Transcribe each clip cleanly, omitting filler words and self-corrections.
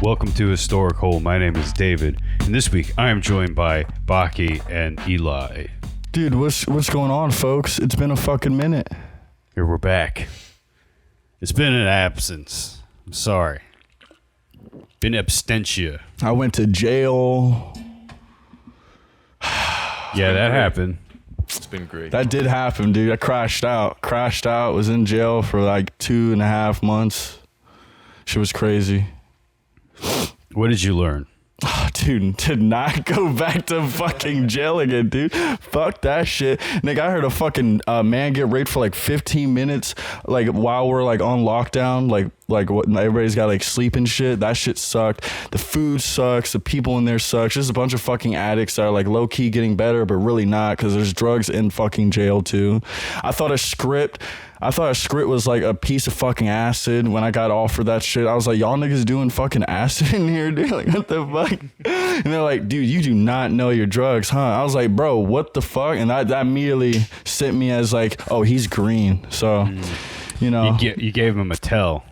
Welcome to HistoricHole. My name is David, and this week I am joined by Baki and Eli. Dude, what's going on, folks? It's been a fucking minute. Here we're back. It's been an absence. I'm sorry. Been abstentia. I went to jail. Yeah, that happened. It's been great. That did happen, dude. I crashed out. Was in jail for like 2.5 months. Shit was crazy. What did you learn? Oh, dude, did not go back to fucking jail again, dude. Fuck that shit. Nigga, I heard a fucking man get raped for like 15 minutes, like while we're like on lockdown, like what everybody's got like sleep and shit. That shit sucked. The food sucks. The people in there sucks. There's a bunch of fucking addicts that are like low key getting better, but really not, because there's drugs in fucking jail too. I thought a script was like a piece of fucking acid when I got offered that shit. I was like, y'all niggas doing fucking acid in here, dude? Like, what the fuck? And they're like, dude, you do not know your drugs, huh? I was like, bro, what the fuck? And that immediately sent me as like, oh, he's green. So, you know. You gave him a tell.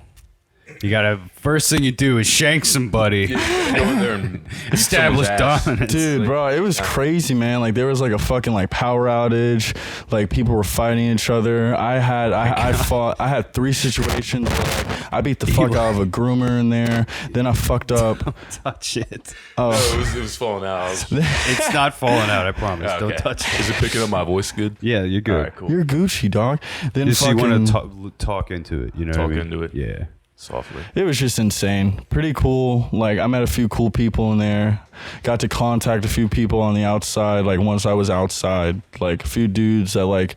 You gotta, first thing you do is shank somebody. Go in there and establish dominance. Dude, like, bro, it was crazy, man. Like, there was like a fucking like power outage. Like, people were fighting each other. I had 3 situations where like I beat the fuck out of a groomer in there. Then I fucked up. Don't touch it. Oh, it was falling out. It's not falling out, I promise. Okay. Don't touch it. Is it picking up my voice good? Yeah, you're good. All right, cool. You're Gucci, dog. Then Just so fucking, you want to talk into it, you know what I mean? Into it. Yeah. Softly. It was just insane. Pretty cool. Like, I met a few cool people in there. Got to contact a few people on the outside. Like, once I was outside, like a few dudes that like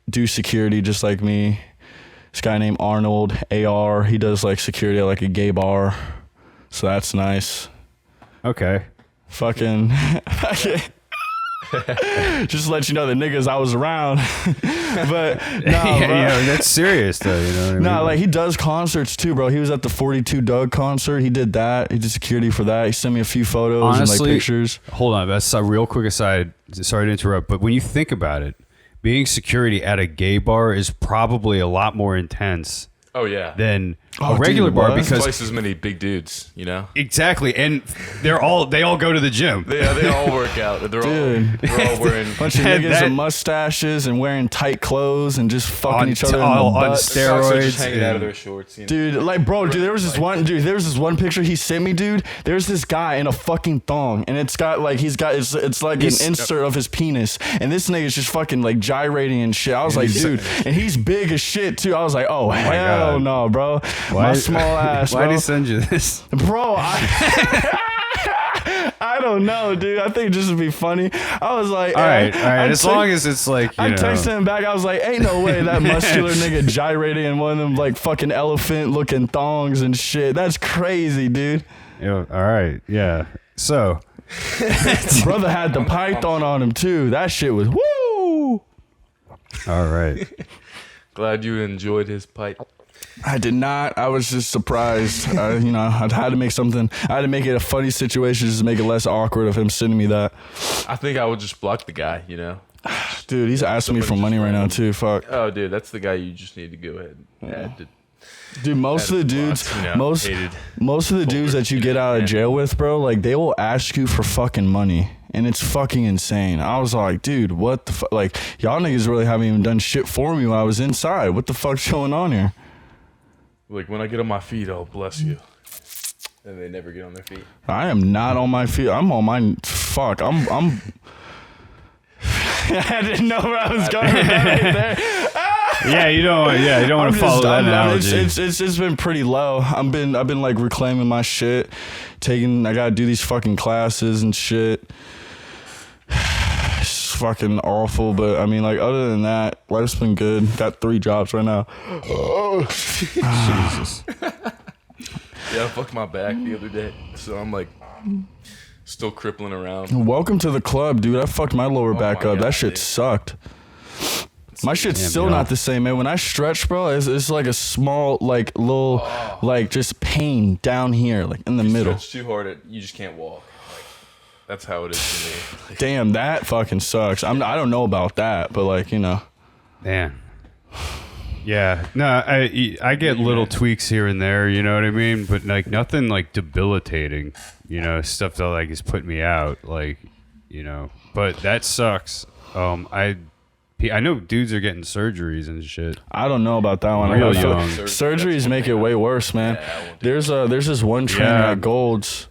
do security just like me. This guy named Arnold, AR. He does like security at like a gay bar. So that's nice. Okay. Fucking just to let you know the niggas I was around. But no, yeah, that's serious though, you know what I mean? No, like he does concerts too, bro. He was at the 42 Doug concert. He did that. He did security for that. He sent me a few photos. Honestly, and like pictures. Hold on, that's a real quick aside. Sorry to interrupt, but when you think about it, being security at a gay bar is probably a lot more intense. Oh yeah. Than a regular bar, because twice as many big dudes, you know. Exactly, and they all go to the gym. Yeah, they all work out. They're all wearing bunch of niggas with mustaches and wearing tight clothes and just fucking each other on in the butt. steroids, just hanging out of their shorts. You know? Dude, like, bro, dude, there was this one picture he sent me, dude. There's this guy in a fucking thong, and it's got like it's like an insert of his penis, and this nigga's just fucking like gyrating and shit. I was like, dude, and he's big as shit too. I was like, oh hell no, bro. My small ass, bro. Why'd he send you this? Bro, I don't know, dude. I think just to be funny. I was like, all right. As long as it's like, I texted him back. I was like, ain't no way that muscular nigga gyrating in one of them like fucking elephant looking thongs and shit. That's crazy, dude. Yeah, all right. Yeah. So, brother had the python on him too. That shit was woo. All right. Glad you enjoyed his pipe. I did not. I was just surprised. I had to make it a funny situation just to make it less awkward of him sending me that. I think I would just block the guy, you know. Dude, he's asking me for money right now too. Fuck. Oh, dude, that's the guy you just need to go ahead and add to. Dude, most of the dudes, most of the dudes that you get out of jail with, bro, like they will ask you for fucking money, and it's fucking insane. I was like, dude, what the fuck? Like, y'all niggas really haven't even done shit for me while I was inside. What the fuck's going on here? Like, when I get on my feet, I'll bless you. And they never get on their feet. I am not on my feet. I'm on my fuck. I'm. I didn't know where I was going with that right there. Yeah, you don't want to follow that analogy. It's been pretty low. I've been like reclaiming my shit. I gotta do these fucking classes and shit. It's fucking awful, but I mean, like, other than that, life's been good. Got 3 jobs right now. Oh, Jesus. Yeah, I fucked my back the other day, so I'm like still crippling around. Welcome to the club, dude. I fucked my lower back up. That shit sucked. My shit's still not the same, man. When I stretch, bro, it's like a small, like, little, like, just pain down here, like, in the middle. Stretch too hard, you just can't walk. That's how it is for me. Damn, that fucking sucks. I don't know about that, but, like, you know. Man. Yeah, no, I get little tweaks here and there, you know what I mean, but like nothing like debilitating, you know, stuff that like is putting me out, like, you know. But that sucks. I know dudes are getting surgeries and shit. I don't know about that one. Real I feel young. surgeries make it way worse, man. There's this one trainer at Gold's,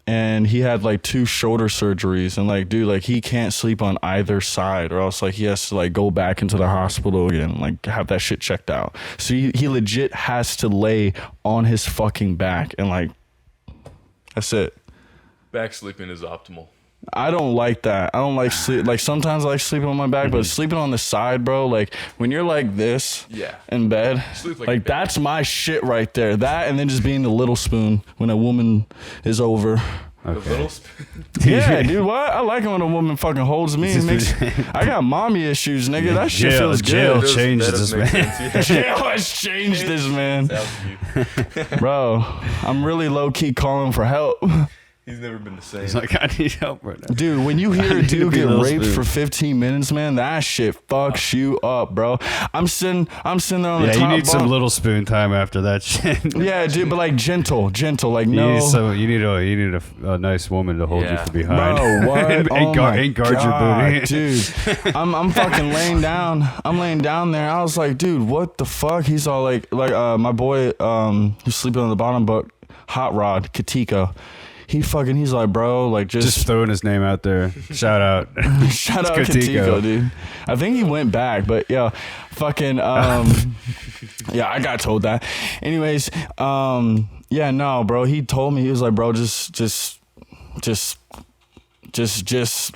and he had like 2 shoulder surgeries, and like, dude, like he can't sleep on either side, or else like he has to like go back into the hospital again, like have that shit checked out. So he legit has to lay on his fucking back, and like that's it. Back sleeping is optimal. I don't like that. I don't like sleep. Like sometimes I like sleeping on my back, but sleeping on the side, bro. Like when you're like this, in bed, Sleep like that's my shit right there. That and then just being the little spoon when a woman is over. The little spoon. Yeah, dude. What? I like it when a woman fucking holds me. And I got mommy issues, nigga. That shit feels jail good. changed this man. Jail has changed this man, bro. I'm really low key calling for help. He's never been the same. He's like, I need help right now. Dude, when you hear a dude get raped spoon. for 15 minutes, man, that shit fucks you up, bro. I'm sitting there on the top Yeah, you need some bunk. little spoon time after that shit. Yeah, dude, but like gentle, like You no. need a nice woman to hold you from behind. Bro, what? and guard your booty, dude. I'm fucking laying down. I'm laying down there. I was like, dude, what the fuck? He's all like my boy, who's sleeping on the bottom, but Hot Rod Katika. He's like, bro, like just throwing his name out there. Shout out. Shout out Katika, dude. I think he went back, but yeah, fucking yeah, I got told that. Anyways, yeah, no, bro. He told me, he was like, bro, just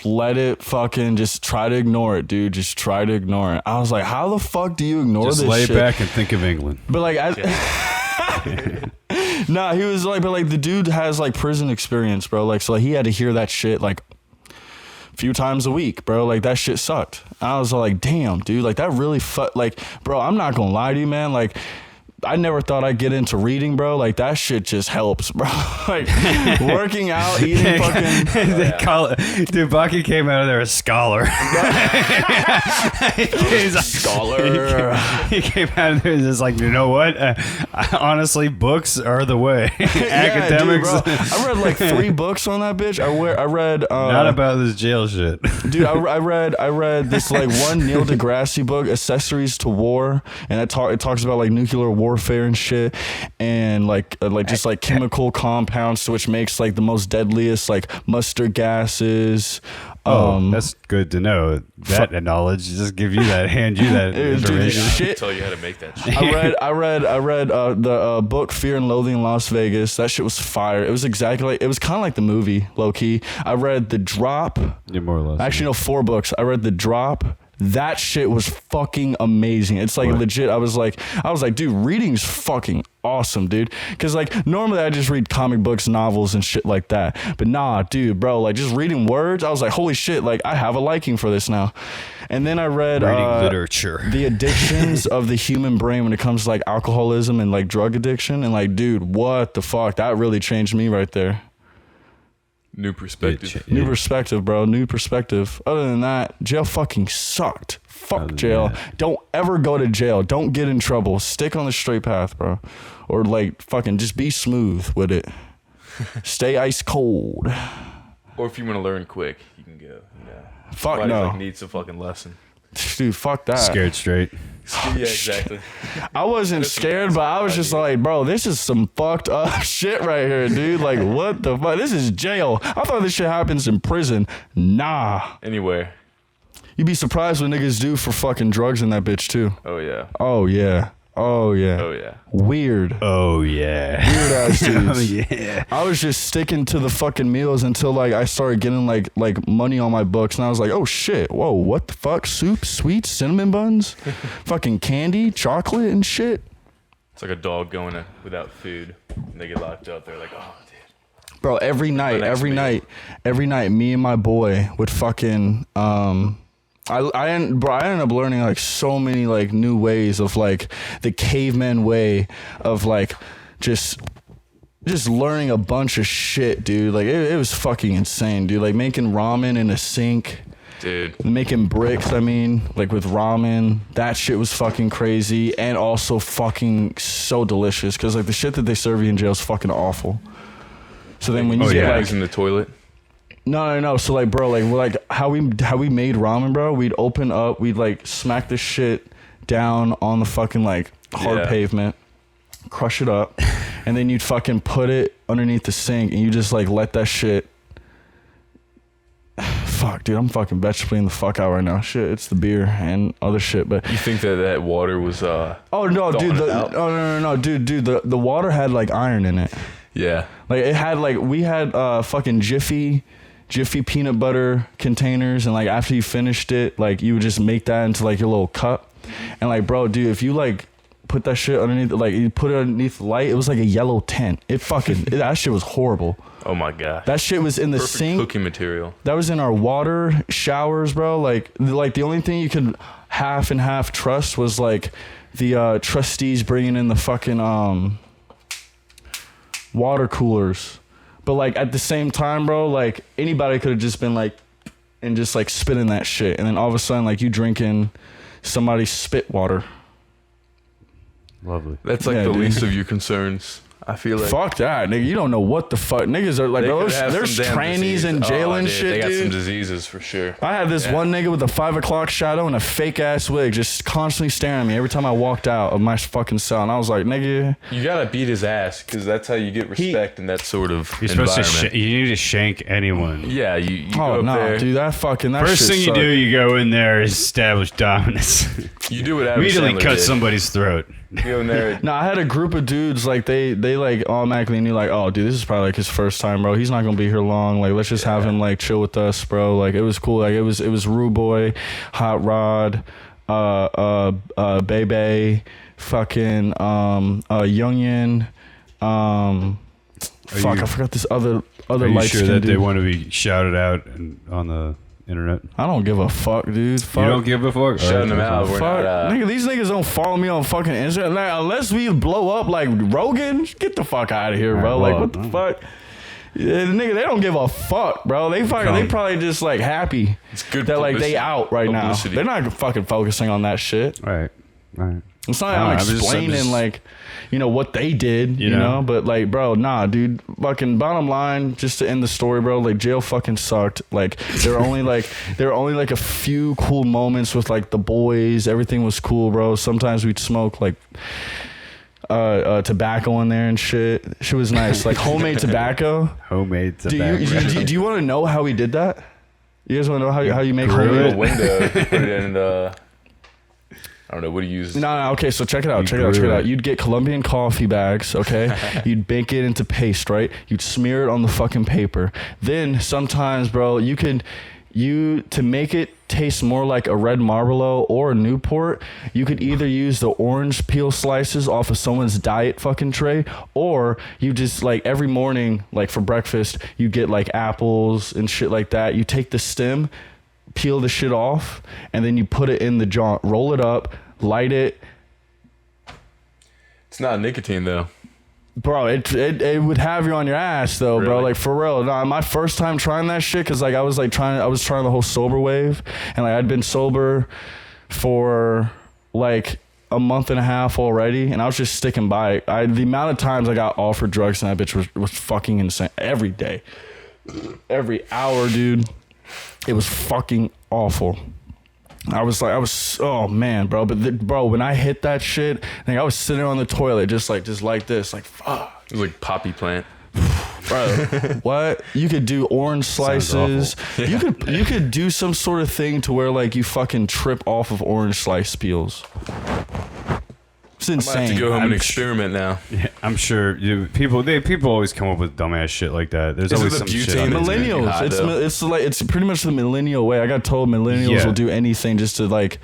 let it fucking, just try to ignore it, dude. Just try to ignore it. I was like, how the fuck do you ignore Just this lay shit? back and think of England. But like, nah, he was like, but like the dude has like prison experience, bro. Like, so like, he had to hear that shit like a few times a week, bro. Like that shit sucked. I was like, damn, dude, like that really like, bro, I'm not gonna lie to you, man. Like, I never thought I'd get into reading, bro. Like that shit just helps, bro. Like working out, eating fucking. They call it, dude. Baki came out of there a scholar. He's a Scholar. He came out of there just like, you know what? Honestly, books are the way. Academics. Yeah, dude, bro. I read like 3 books on that bitch. I read. Not about this jail shit, dude. I read this like one Neil deGrasse book, Accessories to War, and it talks about like nuclear warfare and shit, and like just like chemical compounds, which makes like the most deadliest like mustard gases. That's good to know. That knowledge, just give you that, hand you that information. Shit. Tell you how to make that shit. I read the book Fear and Loathing in Las Vegas. That shit was fire. It was exactly like, it was kind of like the movie, low key. I read The Drop. Yeah, more or less. Actually, no, 4 books. I read The Drop. That shit was fucking amazing. It's like legit. I was like, dude, reading's fucking awesome, dude. Cause like normally I just read comic books, novels, and shit like that. But nah, dude, bro, like just reading words, I was like, holy shit, like I have a liking for this now. And then I read reading literature, The Addictions of the Human Brain when it comes to like alcoholism and like drug addiction. And like, dude, what the fuck? That really changed me right there. New perspective. New perspective, bro. New perspective. Other than that, jail fucking sucked. Fuck jail. Don't ever go to jail. Don't get in trouble. Stick on the straight path, bro. Or like fucking just be smooth with it. Stay ice cold. Or if you want to learn quick, you can go. Fuck Somebody, no. like, needs a fucking lesson. Dude, fuck that. Scared straight. Yeah, exactly. I wasn't scared, but I was just like, bro, this is some fucked up shit right here, dude. Like, what the fuck? This is jail. I thought this shit happens in prison. Nah. Anywhere. You'd be surprised what niggas do for fucking drugs in that bitch, too. Oh, yeah. Oh, yeah. Oh, yeah. Oh, yeah. Weird. Oh yeah. Weird ass dudes. Oh yeah. I was just sticking to the fucking meals until like I started getting like money on my books, and I was like, oh shit, whoa, what the fuck? Soup, sweets, cinnamon buns, fucking candy, chocolate, and shit. It's like a dog going without food, and they get locked up. They're like, oh, dude. Bro, every night, me and my boy would fucking I ended up learning like so many like new ways of like the caveman way of like just learning a bunch of shit, dude. Like it was fucking insane, dude. Like making ramen in a sink Dude. Making bricks, I mean, like with ramen. That shit was fucking crazy. And also fucking so delicious. Because, like, the shit that they serve you in jail is fucking awful. So then when you get, like... in the toilet? No. So, like, bro, like how we made ramen, bro, we'd open up, we'd, like, smack the shit down on the fucking, like, hard pavement, crush it up, and then you'd fucking put it underneath the sink, and you just, like, let that shit... Fuck, dude, I'm fucking vegetabling the fuck out right now. Shit, it's the beer and other shit, but... You think that water was, Oh, no, dude, no, dude, the water had, like, iron in it. Yeah. Like, it had, like, we had fucking Jiffy peanut butter containers, and, like, after you finished it, like, you would just make that into, like, your little cup. And, like, bro, dude, if you, like, put that shit underneath, like, you put it underneath the light, it was like a yellow tint. It fucking... that shit was horrible. Oh my god. That shit was in the Perfect sink. cooking material. That was in our water showers, bro. Like the only thing you could half and half trust was like the trustees bringing in the fucking water coolers. But like at the same time, bro, like anybody could have just been like and just like spitting that shit, and then all of a sudden like you drinking somebody's spit water. Lovely. That's like the least of your concerns. I feel like fuck that, nigga. You don't know what the fuck niggas are like. Bro, there's trannies in jail and shit. They got dude. some diseases for sure. I had this one nigga with a 5 o'clock shadow and a fake ass wig just constantly staring at me every time I walked out of my fucking cell, and I was like, nigga, you gotta beat his ass because that's how you get respect in that sort of You're environment. supposed to you need to shank anyone. Yeah, you go up there. dude, that First shit thing you sucked. do, you go in there, establish dominance. You do what Adam Immediately Sandler cut did. somebody's throat. You go in there. No, I had a group of dudes like they like automatically knew like, oh, dude, this is probably like his first time, bro. He's not gonna be here long. Like, let's just have him like chill with us, bro. Like, it was cool. Like, it was Rue Boy, Hot Rod, Bebe, fucking Youngin, fuck, I forgot this other Are you light sure skin that dude. they want to be shouted out on the internet? I don't give a fuck, dude. Fuck. You don't give a fuck? Shutting them out. We're Fuck, not, nigga, these niggas don't follow me on fucking Instagram. Like, unless we blow up like Rogan, get the fuck out of here, bro. Right, Like, what the fuck? Yeah, nigga, they don't give a fuck, bro. They probably just like happy It's good that like they publicity. out right now. Publicity. They're not fucking focusing on that shit. Right. It's not like I'm explaining like, you know, what they did, you know, but like, bro, nah, dude, fucking bottom line, just to end the story, bro, like jail fucking sucked. Like there were only like a few cool moments with like the boys. Everything was cool, bro. Sometimes we'd smoke like tobacco in there and shit. Shit was nice. Like homemade tobacco. Homemade Do tobacco. you want to know how we did that? You guys want to know how you make Grew homemade? a window. You put it in I don't know what do you use. No, okay, so check it out. You'd get Colombian coffee bags, okay? You'd bake it into paste, right? You'd smear it on the fucking paper. Then sometimes, bro, to make it taste more like a Red Marlboro or a Newport, you could either use the orange peel slices off of someone's diet fucking tray, or you just like every morning, like for breakfast, you get like apples and shit like that. You take the stem, peel the shit off, and then you put it in the joint, roll it up, light it. It's not nicotine though. Bro, it would have you on your ass though, bro. Really? Like for real. No, my first time trying that shit, cause like I was trying the whole sober wave, and like I'd been sober for like a month and a half already, and I was just sticking by it. The amount of times I got offered drugs and that bitch was fucking insane. Every day, every hour, dude. It was fucking awful. Oh man, bro. But bro, when I hit that shit, like I was sitting on the toilet just like this, like fuck. It was like poppy plant. Bro, what? You could do orange slices. Yeah. You could do some sort of thing to where like you fucking trip off of orange slice peels. It's insane. I might have to go home and experiment now. Yeah, I'm sure people always come up with dumbass shit like that. There's Is it always the some shit. butane on that's the internet. Millennials. It's pretty much the millennial way. I got told millennials will do anything just to like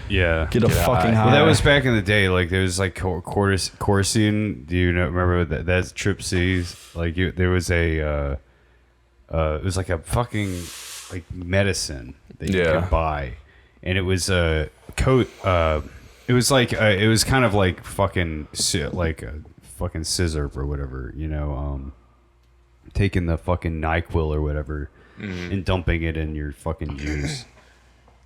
get a fucking high. Well, that was back in the day. Like there was like Corsian. Do you remember that? That's Trip C's. Like there was it was like a fucking like medicine that you could buy, and it was a coat. It was like it was kind of like fucking like a fucking scissor or whatever, taking the fucking NyQuil or whatever and dumping it in your fucking juice.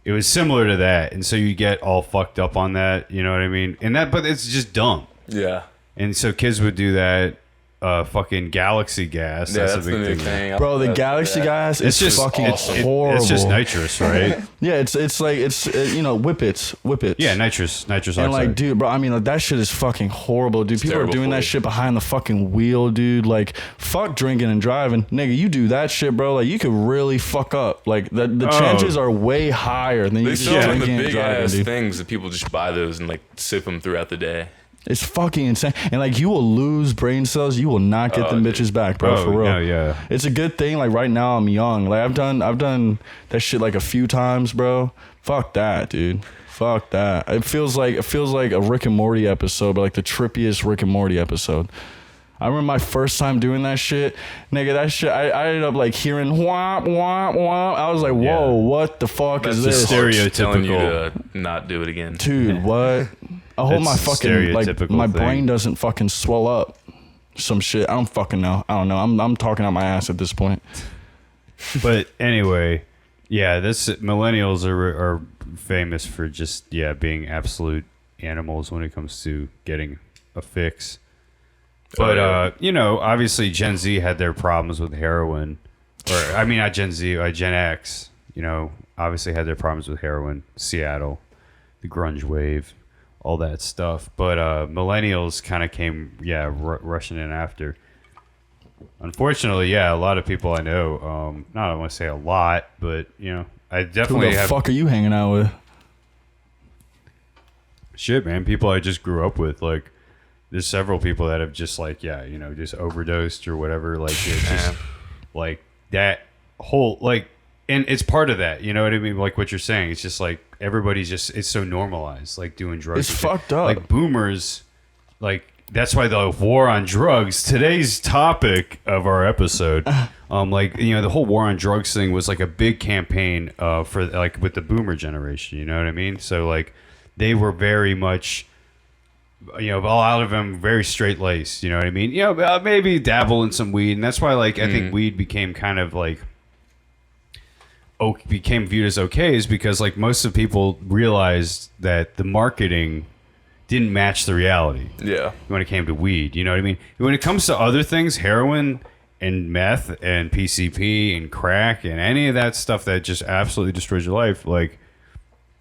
it was similar to that, and so you get all fucked up on that. You know what I mean? And that, but it's just dumb. Yeah. And so kids would do that. Fucking galaxy gas. Yeah, that's a big the new thing. Bro, the galaxy gas is just fucking awesome. horrible. It's just nitrous, right? Yeah, it's like whippets. Yeah, nitrous And oxide. like, dude, bro, I mean, like, that shit is fucking horrible, dude. People are terrible doing for that you. shit behind the fucking wheel, dude. Like, fuck drinking and driving, nigga. You do that shit, bro. Like, you could really fuck up. Like, the chances are way higher than you They just sell them the drinking and big driving, ass dude. things that people just buy those and like sip them throughout the day. It's fucking insane. And like, you will lose brain cells. You will not get them bitches back, bro. For real. No, yeah. It's a good thing. Like, right now I'm young. Like, I've done that shit like a few times, bro. Fuck that, dude. Fuck that. It feels like a Rick and Morty episode, but like the trippiest Rick and Morty episode. I remember my first time doing that shit, nigga. That shit, I ended up like hearing womp womp womp. I was like, whoa, Yeah. what the fuck That's is just this, stereotypical. telling you to not do it again. dude? What? I hope It's my a fucking like stereotypical my thing. brain doesn't fucking swell up. Some shit. I don't fucking know. I don't know. I'm talking out my ass at this point. But anyway, yeah, millennials are famous for just being absolute animals when it comes to getting a fix. But obviously Gen Z had their problems with heroin, or I mean not Gen Z, Gen X. Obviously had their problems with heroin. Seattle, the grunge wave, all that stuff. But millennials kind of came, rushing in after. Unfortunately, a lot of people I know, not I want to say a lot, but I Who definitely the have fuck are you hanging out with? shit, man. People I just grew up with, like. There's several people that have just like, just overdosed or whatever. Like, it's just like that whole, like, and it's part of that, you know what I mean? Like what you're saying. It's just like everybody's just, it's so normalized, like doing drugs. It's and shit. fucked up. Like boomers, like, that's why the war on drugs, today's topic of our episode, the whole war on drugs thing was like a big campaign for like with the boomer generation, you know what I mean? So like they were very much, a lot of them very straight laced, you know what I mean? Maybe dabble in some weed, and that's why, like, I think weed became kind of like became viewed as okay, is because like most of the people realized that the marketing didn't match the reality. Yeah. When it came to weed, you know what I mean? When it comes to other things, heroin and meth and PCP and crack and any of that stuff that just absolutely destroys your life, like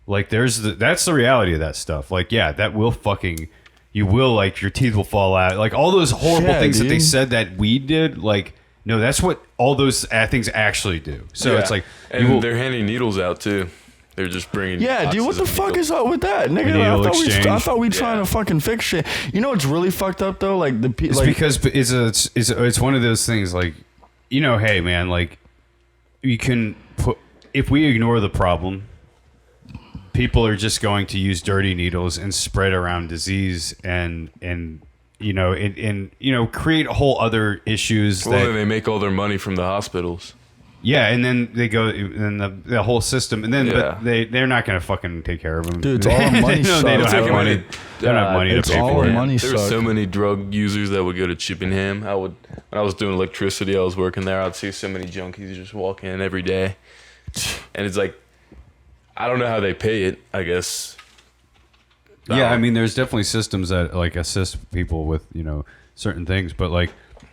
that's the reality of that stuff. Like, that will fucking. You will, like, your teeth will fall out. Like, all those horrible things that they said that weed did, like, no, that's what all those things actually do. So it's like... And they're handing needles out, too. They're just bringing... Yeah, dude, what the fuck is up with that, nigga? I thought we trying to fucking fix shit. You know what's really fucked up, though? Like, it's because it's one of those things, like, hey, man, like, you can put... If we ignore the problem... People are just going to use dirty needles and spread around disease and create whole other issues. Well, then they make all their money from the hospitals. Yeah, and then they go and the whole system, and then but they're not going to fucking take care of them. Dude, it's all money. They don't have money. They don't have money to It's pay all for it. money. There were suck. so many drug users that would go to Chippenham. When I was doing electricity, I was working there. I'd see so many junkies just walk in every day, and it's like, I don't know how they pay it, I guess. Yeah, I mean, there's definitely systems that like assist people with certain things, but like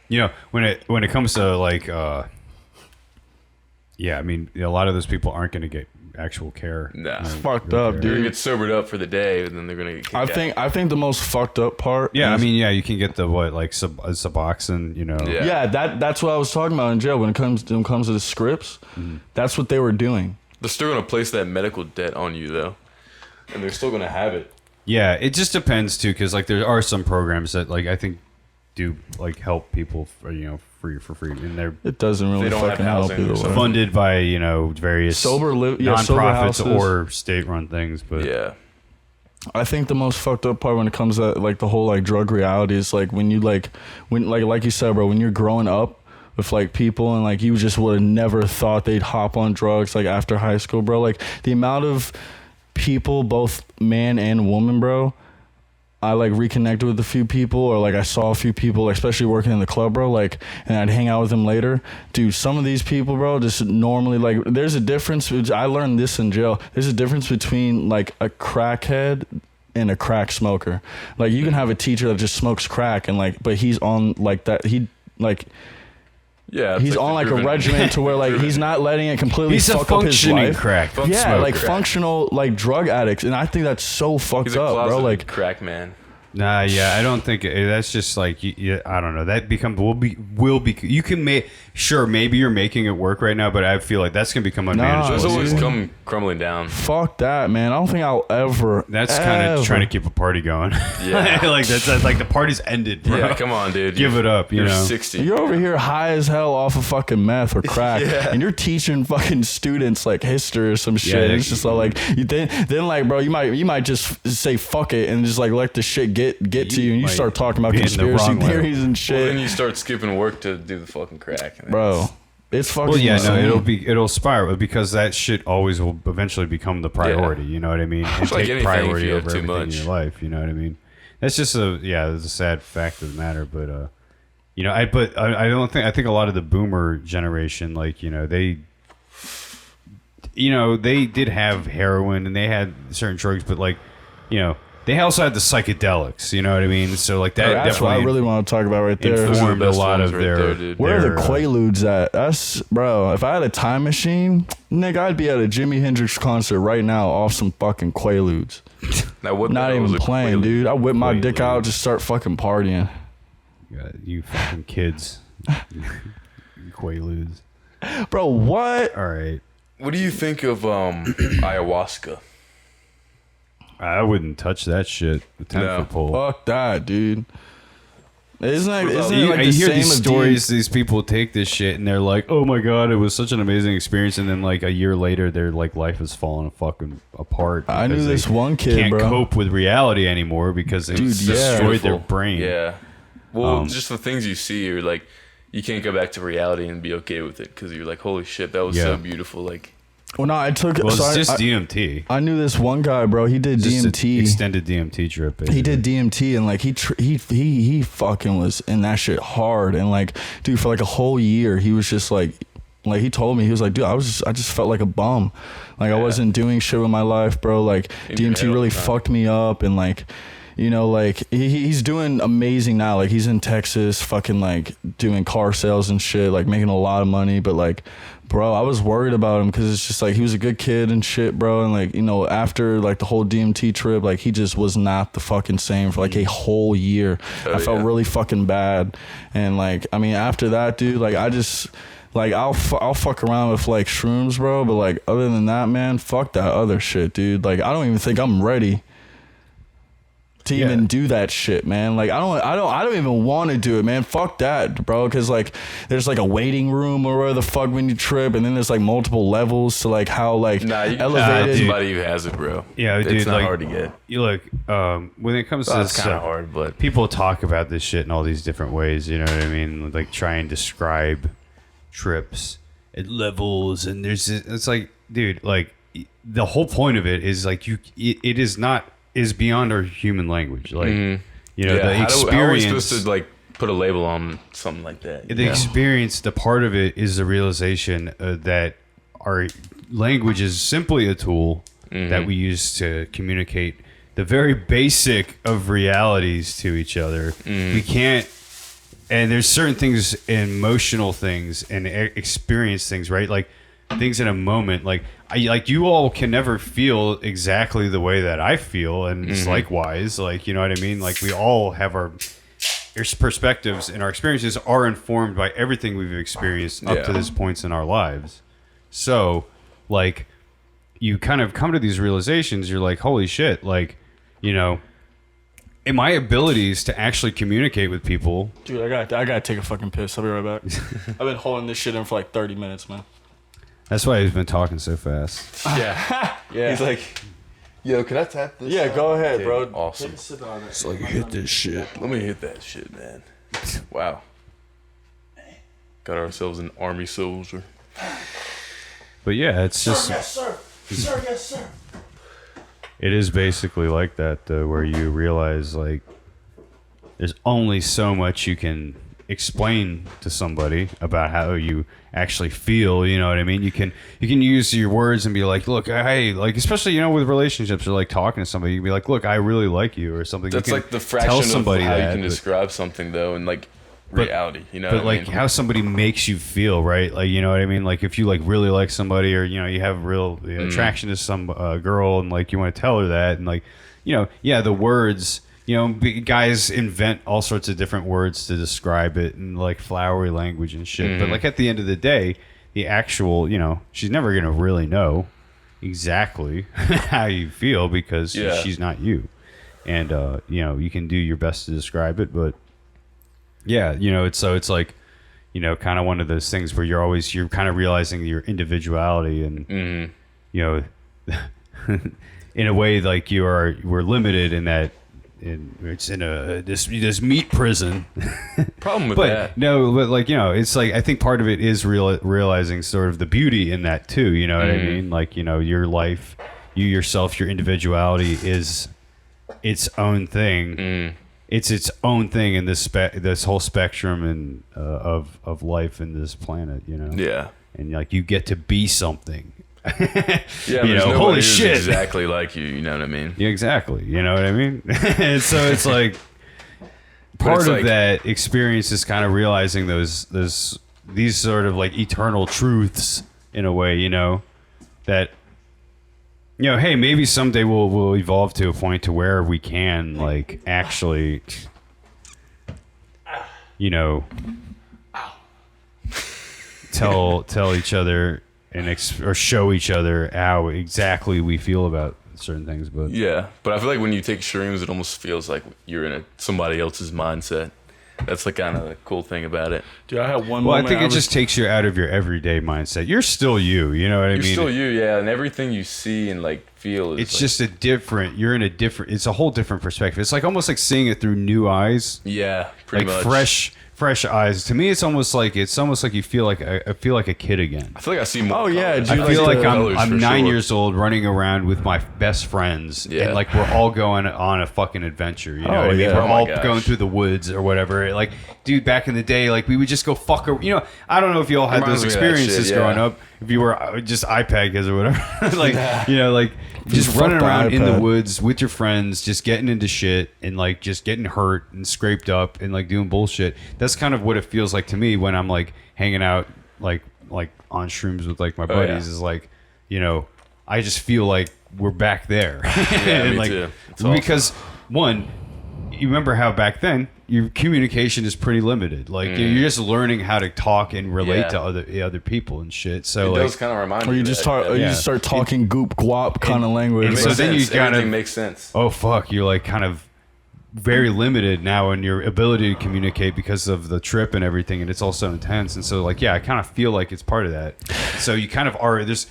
when it comes to like I mean, a lot of those people aren't going to get actual care. Nah, It's fucked care. up, They're dude. gonna get sobered up for the day, and then they're gonna get kicked out. I think the most fucked up part. Yeah, I is- mean, you can get the Suboxone, Yeah. Yeah, that's what I was talking about in jail. When it comes to the scripts, that's what they were doing. They're still gonna place that medical debt on you though, and they're still gonna have it. Yeah, it just depends too, because like there are some programs that like I think do like help people for for free, and they're It doesn't really They don't have fucking help housing or either way. something. funded by various Sober nonprofits sober houses. or state-run things. But Yeah. I think the most fucked up part when it comes to like the whole like drug reality is like when you like you said, bro, when you're growing up with like people and like you just would have never thought they'd hop on drugs like after high school, bro. Like the amount of people, both man and woman, bro, I like reconnected with a few people, or like I saw a few people, especially working in the club, bro, like, and I'd hang out with them later. Dude, some of these people, bro, just normally, like, there's a difference. I learned this in jail. There's a difference between like a crackhead and a crack smoker. Like, you can have a teacher that just smokes crack and like, but he's on like that. He like. Yeah, he's on like a regimen to where like he's not letting it completely fuck up his life. Crack. Yeah, smoker. like functional like drug addicts, and I think that's so fucked He's a up, bro. Like crack man. Nah, yeah, I don't think that's just like I don't know. That will be. You can make sure maybe you're making it work right now, but I feel like that's gonna become unmanageable. It's always come crumbling down. Fuck that, man. I don't think I'll ever. That's kind of trying to keep a party going. Yeah, like that's like the party's ended, bro. Yeah, come on, dude. Give it up. You're know, 60. You're over here high as hell off of fucking meth or crack, and you're teaching fucking students like history or some shit. Yeah, it's just like you then like, bro, you might just say fuck it and just like let the shit get to you, and you start talking about conspiracy theories and shit. Well, then you start skipping work to do the fucking crack, bro. It's fucking. Well, yeah, insane. no, it'll spiral because that shit always will eventually become the priority. You know what I mean? And like take anything, priority if you have over too everything much. in your life. You know what I mean? That's just it's a sad fact of the matter. But you know, I think a lot of the boomer generation, like, you know, they did have heroin and they had certain drugs, but like, you know, they also had the psychedelics, you know what I mean? So like that. That's what I really want to talk about right there. Informed a lot of right their. there, dude. Where are the Quaaludes at? That's, bro. If I had a time machine, nigga, I'd be at a Jimi Hendrix concert right now off some fucking Quaaludes. Now, what Not even playing, dude. I whip my dick out, Quaaludes. just start fucking partying. You fucking kids. Quaaludes. Bro, what? All right. What do you think of ayahuasca? I wouldn't touch that shit. The 10-foot pole. Fuck that, dude. Isn't it like I the hear same these of stories. These people take this shit and they're like, "Oh my god, it was such an amazing experience," and then like a year later, their like life has fallen fucking apart. I knew because this they one kid, can't bro. cope with reality anymore because they destroyed their brain. Yeah. Well, just the things you see, you're like, you can't go back to reality and be okay with it because you're like, holy shit, that was so beautiful. Like, well, no, I took. Well, so it's just I, DMT. I knew this one guy, bro. He did Just DMT. an extended DMT trip. Basically. He did DMT and like he fucking was in that shit hard, and like, dude, for like a whole year he was just like he told me, he was like, dude, I just felt like a bum, like I wasn't doing shit with my life, bro. Like DMT really fucked me up, and like, you know, like he's doing amazing now. Like he's in Texas, fucking like doing car sales and shit, like making a lot of money. But like, bro, I was worried about him because it's just like he was a good kid and shit, bro. And like, you know, after like the whole DMT trip, like he just was not the fucking same for like a whole year. I felt really fucking bad. And like, I mean, after that, dude, like I just. Like, I'll fuck around with, like, shrooms, bro. But, like, other than that, man, fuck that other shit, dude. Like, I don't even think I'm ready to even do that shit, man. Like, I don't even want to do it, man. Fuck that, bro. Because, like, there's, like, a waiting room or where the fuck when you trip. And then there's, like, multiple levels to, like, how, like, elevated. Somebody who has it, bro. Yeah, dude. It's not like, hard to get. You look, when it comes to It's this kind of stuff, hard, but people talk about this shit in all these different ways, you know what I mean? Like, try and describe trips at levels, and it's like, dude, like the whole point of it is like it is beyond our human language, like you know, the experience. How are we supposed to like put a label on something like that? The experience, the part of it is the realization that our language is simply a tool that we use to communicate the very basic of realities to each other. We can't. And there's certain things, emotional things, and experience things, right? Like things in a moment. Like you all can never feel exactly the way that I feel, and it's likewise. Like, you know what I mean? Like we all have our perspectives, and our experiences are informed by everything we've experienced up to this points in our lives. So, like, you kind of come to these realizations. You're like, holy shit! Like, you know. And my abilities to actually communicate with people. Dude, I gotta take a fucking piss. I'll be right back. I've been holding this shit in for like 30 minutes, man. That's why he's been talking so fast. Yeah. He's like, yo, can I tap this? Yeah, go ahead, Okay, bro. Awesome. Take a sip on it. So like, hit this shit. Let me hit that shit, man. Wow. Got ourselves an army soldier. But yeah, it's just. Sir, yes, sir. Sir, yes, sir. It is basically like that, though, where you realize like there's only so much you can explain to somebody about how you actually feel. You know what I mean? You can use your words and be like, look, hey, like, especially, you know, with relationships or like talking to somebody, you can be like, look, I really like you or something. That's you can like the fraction tell of somebody how that, you can describe something, though, in like reality, you know. But what I like mean? how somebody makes you feel, right? Like, you know what I mean? Like if you like really like somebody, or you know, you have real attraction to some girl, and like you want to tell her that, and like, you know, yeah, the words, you know, guys invent all sorts of different words to describe it, and like flowery language and shit. But like at the end of the day, the actual, you know, she's never gonna really know exactly how you feel because she's not you, and you know, you can do your best to describe it, but yeah, you know, it's like, you know, kind of one of those things where you're kind of realizing your individuality, and you know, in a way, like we're limited in that it's in this meat prison. Problem with But that. no, but like, you know, it's like I think part of it is realizing sort of the beauty in that too. You know what I mean? Like, you know, your life, you yourself, your individuality is its own thing. It's its own thing in this whole spectrum and of life in this planet, you know. Yeah. And like you get to be something. Yeah. You know, nobody holy who's shit. exactly like you. You know what I mean? Yeah, exactly. You know what I mean? And so it's like part it's of like- that experience is kind of realizing these sort of like eternal truths in a way, you know, that, you know, hey, maybe someday we'll evolve to a point to where we can like actually, you know, tell each other and or show each other how exactly we feel about certain things. But Yeah, but I feel like when you take shrooms, it almost feels like you're in somebody else's mindset. That's like kind of the cool thing about it. Dude, I had one well, I moment. think it just takes you out of your everyday mindset. You're still you. You know what I mean? You're still you, yeah, and everything you see and like feel is It's like, just it's a whole different perspective. It's like almost like seeing it through new eyes, yeah, pretty like much. fresh eyes. To me, it's almost like you feel like I feel like a kid again. I feel like I see more. Oh, yeah, colors. dude, I feel like like the colors I'm for 9 sure. years old running around with my best friends, Yeah. and like we're all going on a fucking adventure. You know Oh, what I mean? yeah. We're Oh my all gosh. going through the woods or whatever. Like, dude, back in the day, like we would just go fuck. You know, I don't know if you all had Reminds those me of that experiences shit, growing yeah. up. If you were just iPad kids or whatever, like you know, like just Fuck running the around in the iPad. woods with your friends, just getting into shit and like just getting hurt and scraped up and like doing bullshit. That's kind of what it feels like to me when I'm like hanging out like on shrooms with like my buddies. yeah. Is like, you know, I just feel like we're back there. Yeah, me like, too. It's awesome. because one, you remember how back then your communication is pretty limited. Like you're just learning how to talk and relate Yeah. to other people and shit. So It like, does kind of remind Or me. you of just that, start, yeah. or you Yeah. just start talking goop guap kind of language. and It so makes then you sense. kind Everything of makes sense. oh fuck, you're like kind of very limited now in your ability to communicate because of the trip and everything, and it's all so intense. And so like, yeah, I kind of feel like it's part of that. So you kind of are there's.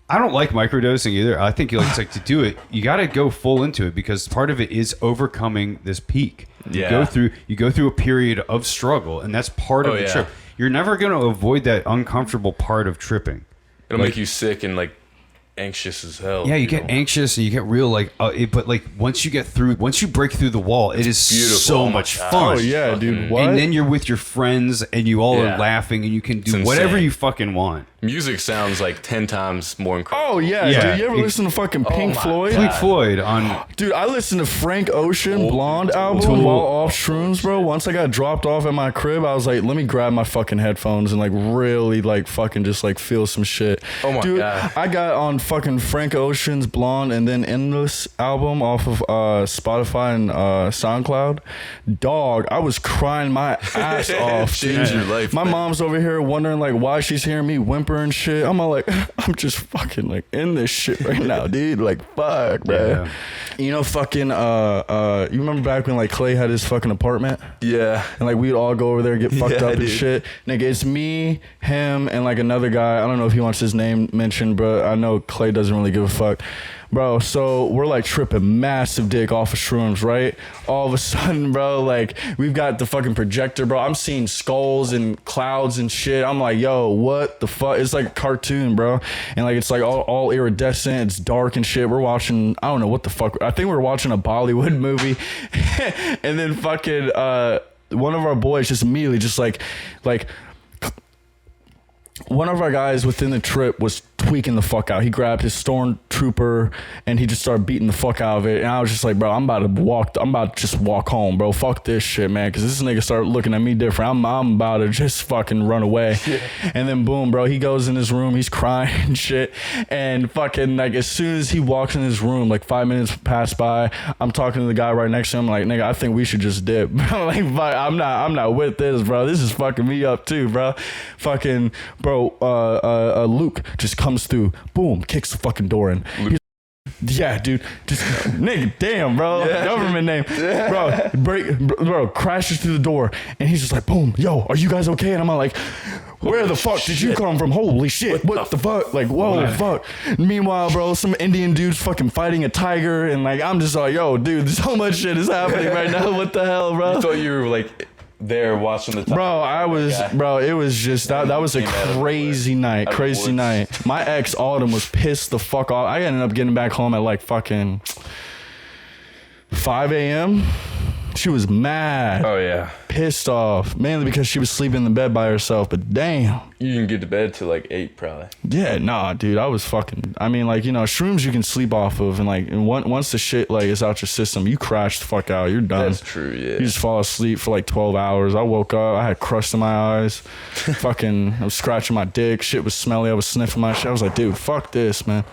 I don't like microdosing either. I think it's like to do it, you got to go full into it because part of it is overcoming this peak. Yeah. You go through a period of struggle, and that's part of Oh, the yeah. trip. You're never going to avoid that uncomfortable part of tripping. It'll Like- make you sick and like anxious as hell. Yeah, you get know? anxious and you get real like, but like once you break through the wall, it is beautiful. so Oh my much God. fun. Oh yeah, dude. Fucking- What? And then you're with your friends and you all Yeah. are laughing and you can do It's whatever insane. you fucking want. Music sounds like 10 times more incredible. Oh yeah, Yeah. dude. You ever listen to fucking Pink my Floyd? Pink Floyd on Dude, I listened to Frank Ocean Blonde album Tool. while off shrooms, bro. Once I got dropped off at my crib, I was like, let me grab my fucking headphones and like really like fucking just like feel some shit. Oh my Dude, God. I got on fucking Frank Ocean's Blonde and then Endless album off of Spotify and SoundCloud. Dog, I was crying my ass off. Changed dude. your life, My man. mom's over here wondering like why she's hearing me whimper and shit. I'm all like, I'm just fucking like in this shit right now, dude. Like fuck, man. You know, fucking you remember back when like Clay had his fucking apartment? Yeah. And like we'd all go over there and get fucked Yeah, up and dude. shit. Nigga, it's me, him, and like another guy. I don't know if he wants his name mentioned, but I know Clay doesn't really give a fuck. Bro, so we're like tripping massive dick off of shrooms, right? All of a sudden, bro, like we've got the fucking projector, bro. I'm seeing skulls and clouds and shit. I'm like, yo, what the fuck? It's like a cartoon, bro. And like it's like all iridescent. It's dark and shit. We're watching, I don't know what the fuck. I think we're watching a Bollywood movie. And then fucking one of our boys just immediately just like one of our guys within the trip was tweaking the fuck out. He grabbed his stormtrooper and he just started beating the fuck out of it. And I was just like, bro, I'm about to just walk home, bro. Fuck this shit, man. Cause this nigga started looking at me different. I'm about to just fucking run away. Yeah. And then boom, bro, he goes in his room, he's crying and shit. And fucking like as soon as he walks in his room, like 5 minutes pass by, I'm talking to the guy right next to him, like, nigga, I think we should just dip. Like, I'm not with this, bro. This is fucking me up too, bro. Fucking bro, Luke just comes through, boom, kicks the fucking door in. Yeah, dude, just nigga, damn, bro, yeah, government name, bro, crashes through the door, and he's just like, boom, yo, are you guys okay? And I'm like, where the fuck did you come from? Holy shit, what the fuck? Like, whoa, fuck. Meanwhile, bro, some Indian dude's fucking fighting a tiger, and like, I'm just like, yo, dude, so much shit is happening right now. What the hell, bro? You thought you were like there watching the time. Bro, it was just that was a crazy night. My ex Autumn was pissed the fuck off. I ended up getting back home at like fucking 5 a.m. She was mad. Oh yeah. Pissed off. Mainly because she was sleeping in the bed by herself, but damn. You didn't get to bed till like 8 probably. Yeah, nah, dude. I was fucking, I mean, like, you know, shrooms you can sleep off of, and like once the shit like is out your system, you crash the fuck out. You're done. That's true, yeah. You just fall asleep for like 12 hours. I woke up, I had crust in my eyes. Fucking, I was scratching my dick. Shit was smelly. I was sniffing my shit. I was like, dude, fuck this, man.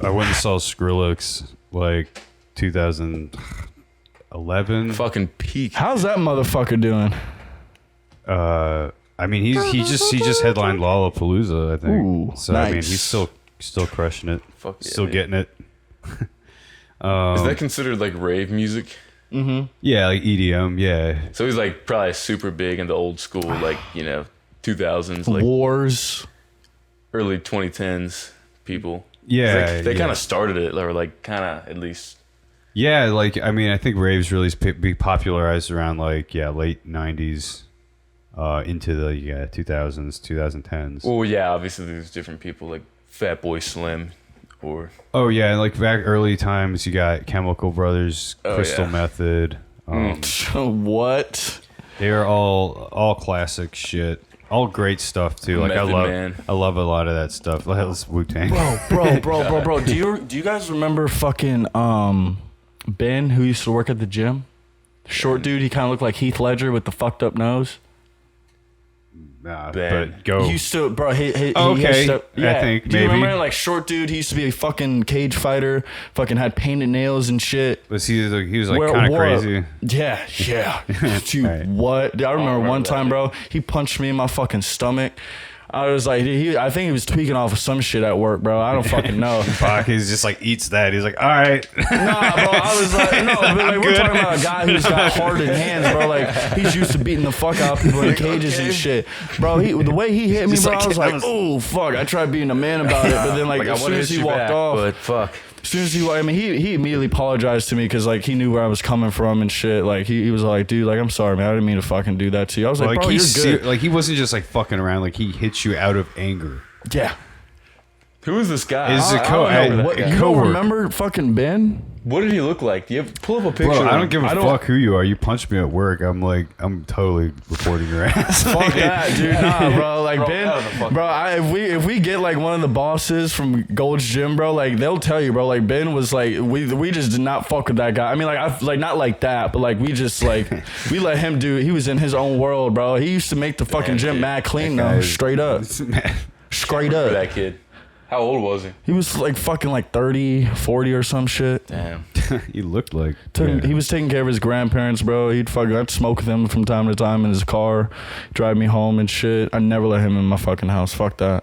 I went and saw Skrillex like 2011. Fucking peak. How's that motherfucker doing? I mean, he just headlined Lollapalooza, I think. Ooh, so nice. I mean, he's still crushing it. Fuck yeah, still getting it. Is that considered like rave music? Mm-hmm. Yeah, like EDM. Yeah. So he's like probably super big in the old school, like, you know, 2000s, like Wars, early 2010s people. Yeah, like, they kind of started it, or like kind of at least. Yeah, like I mean, I think raves really be popularized around like late 90s. Into the 2000s, 2010s. Well, yeah, obviously there's different people like Fatboy Slim, or like back early times, you got Chemical Brothers, Crystal Method. What? They're all classic shit, all great stuff too. Like Method I love a lot of that stuff. Let's Wu-Tang. Bro. Do you guys remember fucking Ben, who used to work at the gym? Short dude, he kind of looked like Heath Ledger with the fucked up nose. But go. He used to, bro. He okay. I think do you maybe. remember like short dude? He used to be a fucking cage fighter. Fucking had painted nails and shit. Was he was like kind of crazy? Yeah. Dude, Right. what? I remember one time, bro. He punched me in my fucking stomach. I was like, I think he was tweaking off of some shit at work, bro. I don't fucking know. He's just like eats that. He's like, all right. Nah, bro. I was like, no, but like, we're talking about a guy who's got hardened hands, bro. Like he's used to beating the fuck out of people in cages and shit, bro. The way he hit me, bro, I was like, oh fuck. I tried being a man about it, but then like as soon as he walked off, but fuck. As soon as he immediately apologized to me because like he knew where I was coming from and shit. Like he was like, dude, like I'm sorry, man, I didn't mean to fucking do that to you. I was like, bro, you're good. Like he wasn't just like fucking around. Like he hits you out of anger. Yeah. Who is this guy? You don't remember fucking Ben? What did he look like? Do you pull up a picture? Bro, I don't give a fuck who you are. You punched me at work. I'm totally reporting your ass. Fuck that, dude. Nah, bro. Like Ben, bro. If we get like one of the bosses from Gold's Gym, bro, like they'll tell you, bro. Like Ben was like, we just did not fuck with that guy. I mean, like not like that, but like we just like we let him do. He was in his own world, bro. He used to make the fucking gym mad clean though, straight up, straight up. That kid. How old was he? He was like fucking like 30, 40 or some shit. Damn. He looked like. He was taking care of his grandparents, bro. I'd smoke with him from time to time in his car, drive me home and shit. I never let him in my fucking house. Fuck that.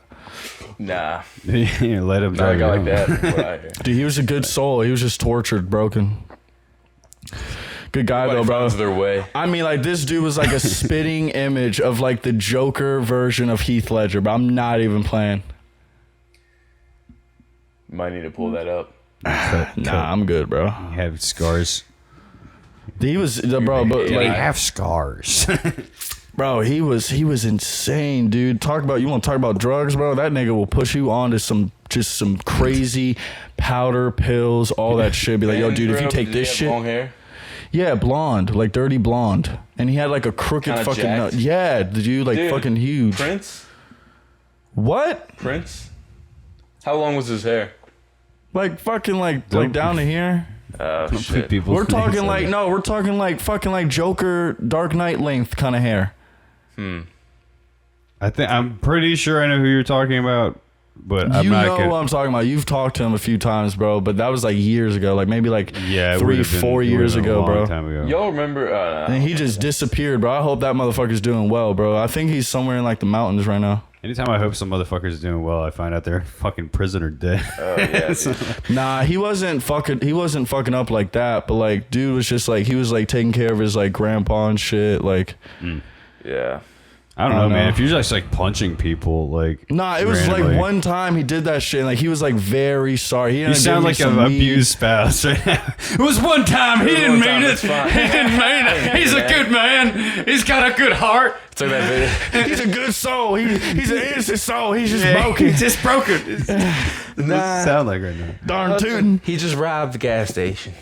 Nah. Yeah, let him drive a guy like that. Dude, he was a good soul. He was just tortured, broken. Good guy though, bro. Their way. I mean, like this dude was like a spitting image of like the Joker version of Heath Ledger, but I'm not even playing. Might need to pull that up. Nah, I'm good, bro. You have scars. He was, bro, but They like, have scars. bro, he was insane, dude. You want to talk about drugs, bro? That nigga will push you on to some crazy powder, pills, all that shit. Be like, yo, dude, if you take this shit. Long hair? Yeah, blonde, like dirty blonde. And he had like a crooked Kinda fucking jacked. nut. Yeah, the dude, like Dude, fucking huge. Prince? What? Prince? How long was his hair? Like fucking like Don't- down to here? Oh, Don't shit. put people's We're talking names like on no, we're talking like fucking like Joker Dark Knight length kind of hair. I'm pretty sure I know who you're talking about, but I'm You not know gonna. what I'm talking about. You've talked to him a few times, bro, but that was like years ago. Like maybe like Yeah, it 3, would've been- 4 it years would've been a ago, long bro. time ago. Y'all remember? And he just disappeared, bro. I hope that motherfucker's doing well, bro. I think he's somewhere in like the mountains right now. Anytime I hope some motherfucker's doing well, I find out they're fucking prison or dead. Oh, yeah, dude. Nah, he wasn't fucking up like that, but like dude was just like he was like taking care of his like grandpa and shit, like Yeah. I don't I know, don't man. know. If you're just like punching people, like nah, it was randomly. like one time he did that shit and like he was like very sorry. He You ended up sound giving me like some an weed. abused spouse right now. It was one time. He didn't one mean time, it. it's fine. He didn't mean it. He's a good man. He's got a good heart. It's like that video. He's a good soul. He's an innocent soul. He's just Yeah, broken. He's just broken. What's it sound like right now? Darn tootin'. He just robbed the gas station.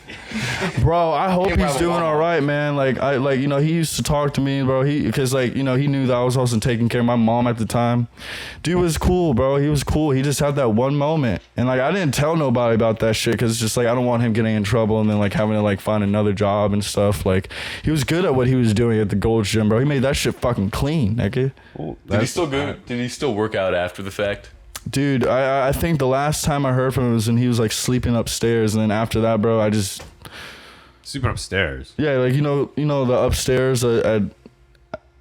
Bro, I hope he's probably doing won't. all right, man. He used to talk to me, bro. Because he knew that I was also taking care of my mom at the time. Dude was cool, bro. He was cool. He just had that one moment, and like I didn't tell nobody about that shit because it's just like I don't want him getting in trouble and then like having to like find another job and stuff. Like he was good at what he was doing at the Gold's Gym, bro. He made that shit fucking clean, nigga. Well, Did he still work out after the fact? Dude, I think the last time I heard from him was when he was like sleeping upstairs, and then after that, bro, I just sleeping upstairs? yeah, like you know the upstairs at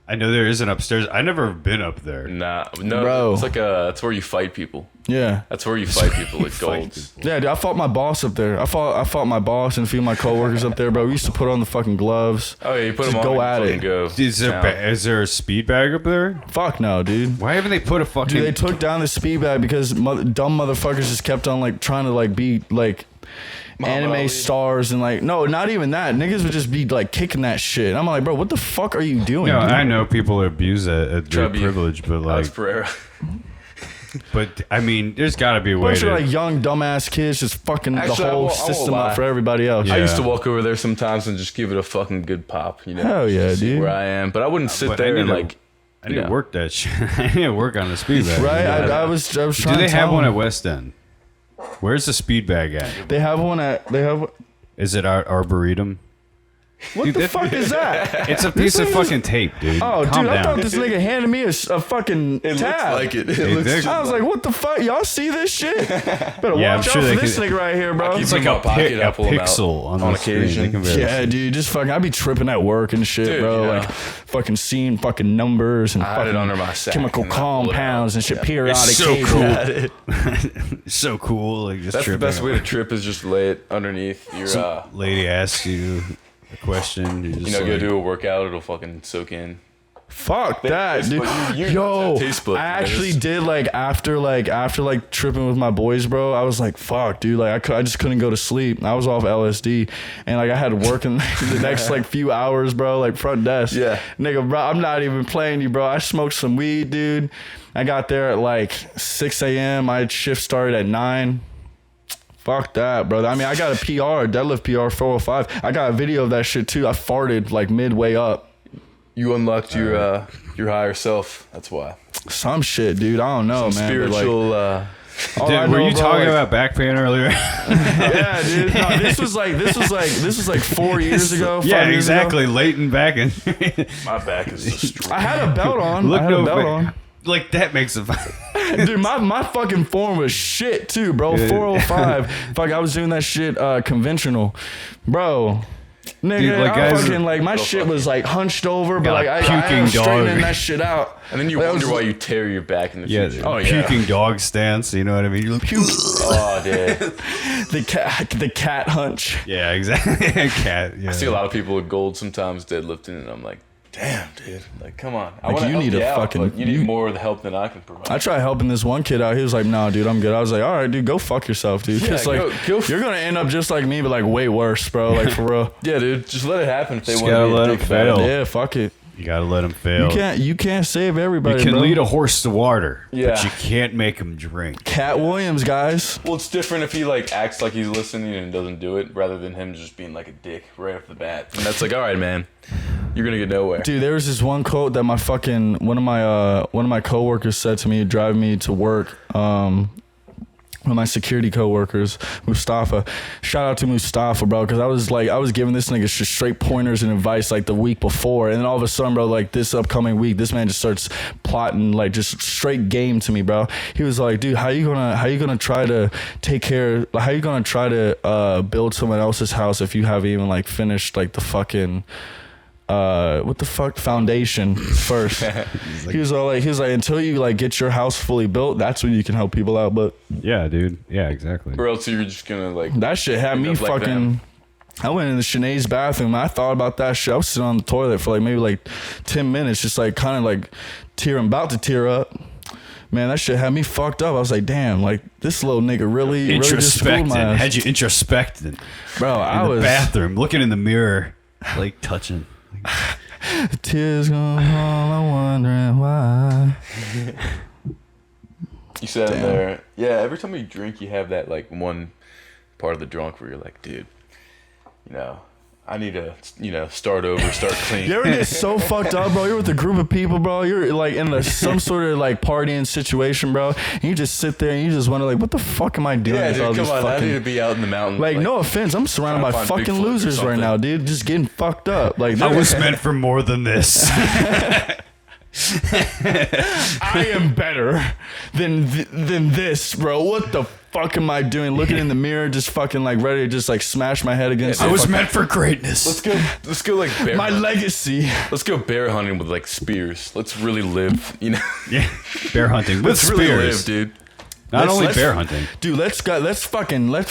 I know there is an upstairs. I never been up there. Nah, no. Bro. It's like that's where you fight people. yeah. That's where you fight people at Fight Gold's. Yeah, dude, I fought my boss up there. I fought my boss and a few of my coworkers up there, bro. We used to put on the fucking gloves. Oh yeah, you put Just them on. go and at fucking it. Go. Is there a speed bag up there? Fuck no, dude. Why haven't they put a fucking? Dude, they took down the speed bag because dumb motherfuckers just kept on like trying to like be like anime Ali. stars and like no, not even that. Niggas would just be like kicking that shit. I'm like, bro, what the fuck are you doing? No, dude? I know people abuse that at their Chubby. privilege, but like, Alex Pereira. but I mean, there's got to be a way Bunch of to. like young dumbass kids just fucking Actually, the I whole won't system lie. up for everybody else. Yeah. I used to walk over there sometimes and just give it a fucking good pop. You know. Hell yeah, see dude. Where I am, but I wouldn't sit But I there need and to- like. I need Yeah. to work that shit. I need to work on the speed bag. Right? Yeah. I was trying Do to they have tell one them. at West End? Where's the speed bag at? They have one at Is it Arboretum? what Dude, the that- fuck is that? It's a piece of thing is- fucking tape, dude. Oh, Calm dude, I down. thought this nigga handed me a fucking tab. it. Hey, they're- I was like, what the fuck? Y'all see this shit? Better Yeah, I'm watch sure out they for this could- nigga right here, bro. keep It's like in my a, pocket, I pull 'em out pixel on on the screen. occasion. They can barely Yeah, see. dude, just fucking, I be tripping at work and shit, Dude, bro. you know. Like, fucking seeing fucking numbers and I had it fucking under my sack chemical and I pulled it compounds out. and shit, Yeah. periodic It's so table. cool. So cool. Like just That's the tripping. best way to trip is just lay it underneath your. Some lady asks you a question. You just Go like, do a workout. It'll fucking soak in. Fuck that, taste dude. bud- you- Yo, taste bud, I man. actually It's- did after tripping with my boys, bro. I was like, fuck, dude. Like I just couldn't go to sleep. I was off LSD, and like I had to work in the next like few hours, bro. Like front desk. Yeah. nigga, bro. I'm not even playing you, bro. I smoked some weed, dude. I got there at like 6 a.m. My shift started at 9. Fuck that, brother. I mean, I got a PR, deadlift PR 405. I got a video of that shit too. I farted like midway up. You unlocked your higher self. That's why. Some shit, dude. I don't know, Some man. but, like, spiritual. all I Dude, were know, you bro, talking like- about back pain earlier? Yeah, dude. No, this was like 4 years ago. 5 yeah, years ago. exactly. Latent back and my back is destroyed. I had a belt on. look I had no a belt fa- on. Like that makes a Dude, my fucking form was shit too, bro. Yeah. 405. Fuck, I was doing that shit conventional, bro. Nigga, Dude, like, I guys- fucking like my shit was like hunched over, but Got like a I puking am straightening dog. that shit out. And then you Like, I wonder was- why you tear your back in the yeah, future. puking dog stance. You know what I mean? You're like, puke. Oh, dude. the cat hunch. Yeah, exactly. Cat. Yeah. I see a lot of people with gold sometimes deadlifting, and I'm like, damn, dude. Like, come on. I Like, want to you help need you a out, fucking- but you need more of the help than I can provide. I tried helping this one kid out. He was like, "No, dude, I'm good." I was like, "All right, dude, go fuck yourself, dude." Because Yeah, like, go you're gonna end up just like me, but like way worse, bro. Like for real. Yeah, dude. Just let it happen if they Just want gotta to let be a them dick about it. fail. Yeah, fuck it. You gotta let them fail. You can't save everybody. You can bro. lead a horse to water, but Yeah. you can't make him drink. Cat Williams, guys. Well, it's different if he like acts like he's listening and doesn't do it, rather than him just being like a dick right off the bat. And that's like, all right, man, you're gonna get nowhere. Dude, there was this one quote that my fucking one of my coworkers said to me driving me to work. One of my security coworkers, Mustafa. Shout out to Mustafa, bro, because I was giving this nigga just straight pointers and advice like the week before, and then all of a sudden, bro, like this upcoming week, this man just starts plotting like just straight game to me, bro. He was like, dude, how you gonna try to take care? How you gonna try to build someone else's house if you haven't even like finished like the fucking what the fuck foundation first? He was like until you like get your house fully built, that's when you can help people out. But Yeah, dude. Yeah, exactly. Or else you're just gonna like. that shit had end me up like fucking. them. I went into Sinead's bathroom. And I thought about that shit. I was sitting on the toilet for like maybe like 10 minutes, just like kind of like about to tear up. Man, that shit had me fucked up. I was like, damn, like this little nigga really just fooled my Introspecting. ass. Had you introspecting Bro, I in the was bathroom, looking in the mirror, like touching. tears gonna fall. I'm wondering why. You sat in Damn. there. Yeah, every time you drink, you have that like one part of the drunk where you're like, dude, I need to, start over, start clean. You ever get so fucked up, bro? You're with a group of people, bro. You're like in some sort of like partying situation, bro. And you just sit there and you just wonder, like, what the fuck am I doing? Yeah, with all dude, come these on. I fucking... need to be out in the mountain. Like, no offense, I'm surrounded by trying to find fucking Bigfoot or losers right something. now, dude. Just getting fucked up. Like, I was meant for more than this. I am better than this, bro. What the fuck am I doing? Looking in the mirror, just fucking like ready to just like smash my head against. I the was fucking- meant for greatness. Let's go like bear. my legacy. Let's go bear hunting with like spears. Let's really live. Yeah, bear hunting with Let's really live, spears. dude. Not Let's- only let's- bear hunting. Dude, let's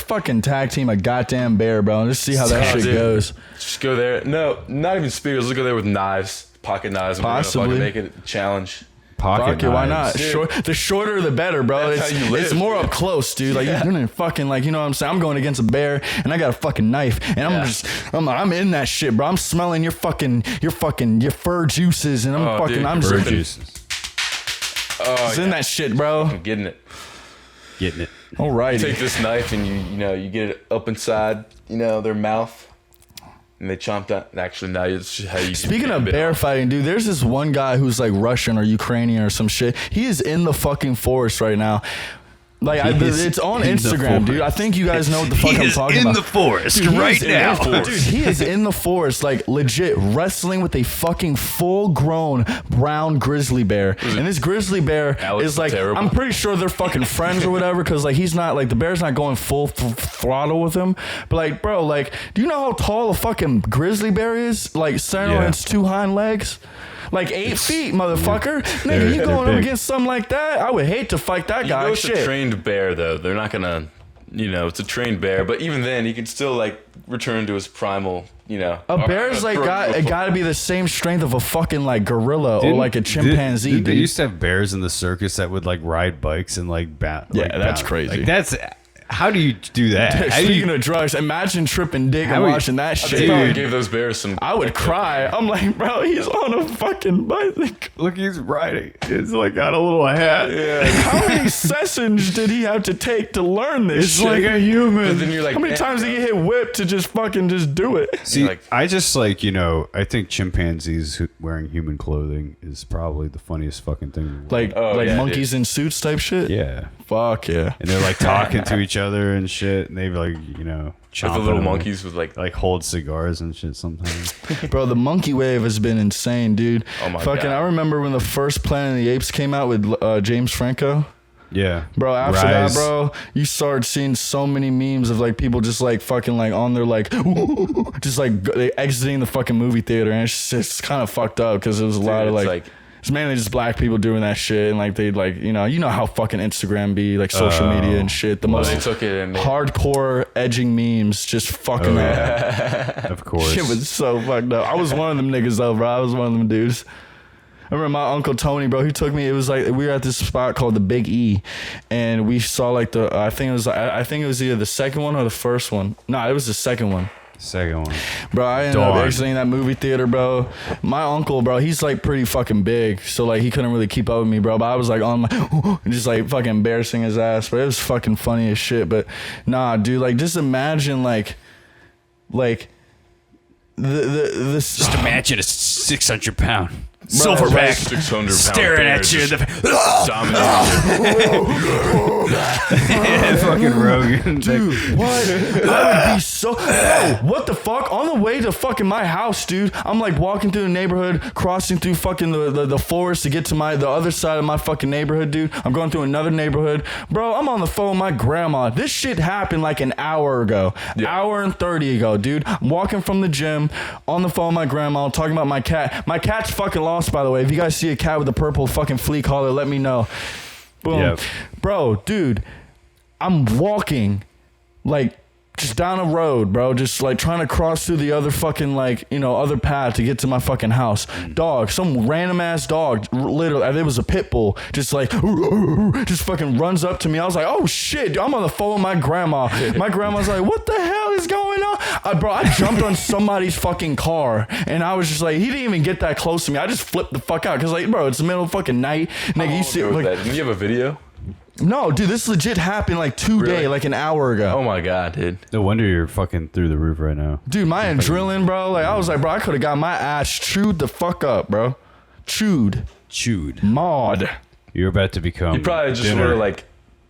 fucking tag team a goddamn bear, bro, and just see how that Oh, shit dude. goes. Just go there. No, not even spears. Let's go there with knives, pocket knives, and Possibly. we're gonna fucking make it a challenge. Pocket Fuck it, why not? knives. The shorter the better, bro. That's how you live, it's more dude. up close, dude. Like you're gonna fucking like, you know what I'm saying? I'm going against a bear and I got a fucking knife and I'm in that shit, bro. I'm smelling your fur juices and Oh, dude, I'm Bird just juices. Oh, in that shit, bro. I'm getting it. Getting it. All right. Take this knife and you get it up inside, their mouth, and they chomp that. Actually, now it's just how you. Speaking of bear fighting, dude, there's this one guy who's like Russian or Ukrainian or some shit. He is in the fucking forest right now. Like it's on in the Instagram, dude. I forest. think you guys know what the fuck I'm talking about. in the forest Dude, he right is in now. the forest. Dude, he is in the forest, like legit wrestling with a fucking full-grown brown grizzly bear. And this grizzly bear Alex is like, terrible. I'm pretty sure they're fucking friends or whatever, because like he's not like the bear's not going full throttle with him. But like, bro, like, do you know how tall a fucking grizzly bear is? Like, standing on Yeah. its two hind legs. Like 8 feet, motherfucker. Nigga, They're you going up big. against something like that? I would hate to fight that You guy. know it's Shit. a trained bear, though. They're not gonna, it's a trained bear. But even then, he can still like return to his primal, A bear's like got to be the same strength of a fucking like gorilla or like a chimpanzee, They dude. used to have bears in the circus that would like ride bikes and like Yeah, that's crazy. Like that's how do you do that? How do Speaking you, of drugs, imagine tripping dick and How we- watching that They shit. probably Dude. gave those bears some. I would cry. I'm like, bro, he's on a fucking bicycle. look, he's riding. It's like got a little hat. Yeah. How many sessions did he have to take to learn this It's shit? like a But human. then you're like, How many man, times did he get hit whipped to just fucking just do it? See, like- I just like, I think chimpanzees wearing human clothing is probably the funniest fucking thing in the world. Like Oh, yeah, monkeys in suits type shit? Yeah. Fuck yeah. And they're like talking to each other and shit. And they've like, like the chomping little them, monkeys with like. like hold cigars and shit sometimes. Bro, the monkey wave has been insane, dude. Oh my fucking, God. I remember when the first Planet of the Apes came out with James Franco. Yeah. Bro, after Rise. that, bro, you start seeing so many memes of like people just like fucking like on their like, just like they exiting the fucking movie theater, and it's kind of fucked up because it was a lot of It's like It's mainly just black people doing that shit, and like they like you know how fucking Instagram be, like social media and shit. The most they took it and hardcore edging memes, just fucking Of course. shit was so fucked up. I was one of them niggas though, bro. I was one of them dudes. I remember my uncle Tony, bro. He took me. It was like we were at this spot called the Big E, and we saw like I think it was either the second one or the first one. No, it was the second one. Second one. Bro, I ended up exiting that movie theater, bro. My uncle, bro, he's like pretty fucking big, so like he couldn't really keep up with me, bro. But I was like on my just like fucking embarrassing his ass, but it was fucking funny as shit. But nah, dude, like just imagine like this. Just imagine a 600-pound silverback 600 staring at you in the fucking Rogan. Dude, what? I would be so. Bro, what the fuck? On the way to fucking my house, dude, I'm like walking through the neighborhood, crossing through fucking the forest to get to the other side of my fucking neighborhood, dude. I'm going through another neighborhood. Bro, I'm on the phone with my grandma. This shit happened like an hour ago. Hour and 30 ago, dude. I'm walking from the gym, on the phone with my grandma, talking about my cat. My cat's fucking lost, by the way. If you guys see a cat with a purple fucking flea collar, let me know. Boom. Yep. Bro, dude, I'm walking like just down a road, bro, just like trying to cross through the other fucking like, other path to get to my fucking house. Dog, some random ass dog, literally, it was a pit bull, just like just fucking runs up to me. I was like, oh shit, dude, I'm on the phone with my grandma. My grandma's like, what the hell is going on? Bro, I jumped on somebody's fucking car, and I was just like, he didn't even get that close to me. I just flipped the fuck out because like, bro, it's the middle of fucking night. Nigga, you see like, didn't you have a video? No, dude, this legit happened like today, like an hour ago. Oh my god, dude. No wonder you're fucking through the roof right now. Dude, my adrenaline, bro. Like I was like, bro, I could have got my ass chewed the fuck up, bro. Chewed. Maud. You're about to become. He probably just sort of like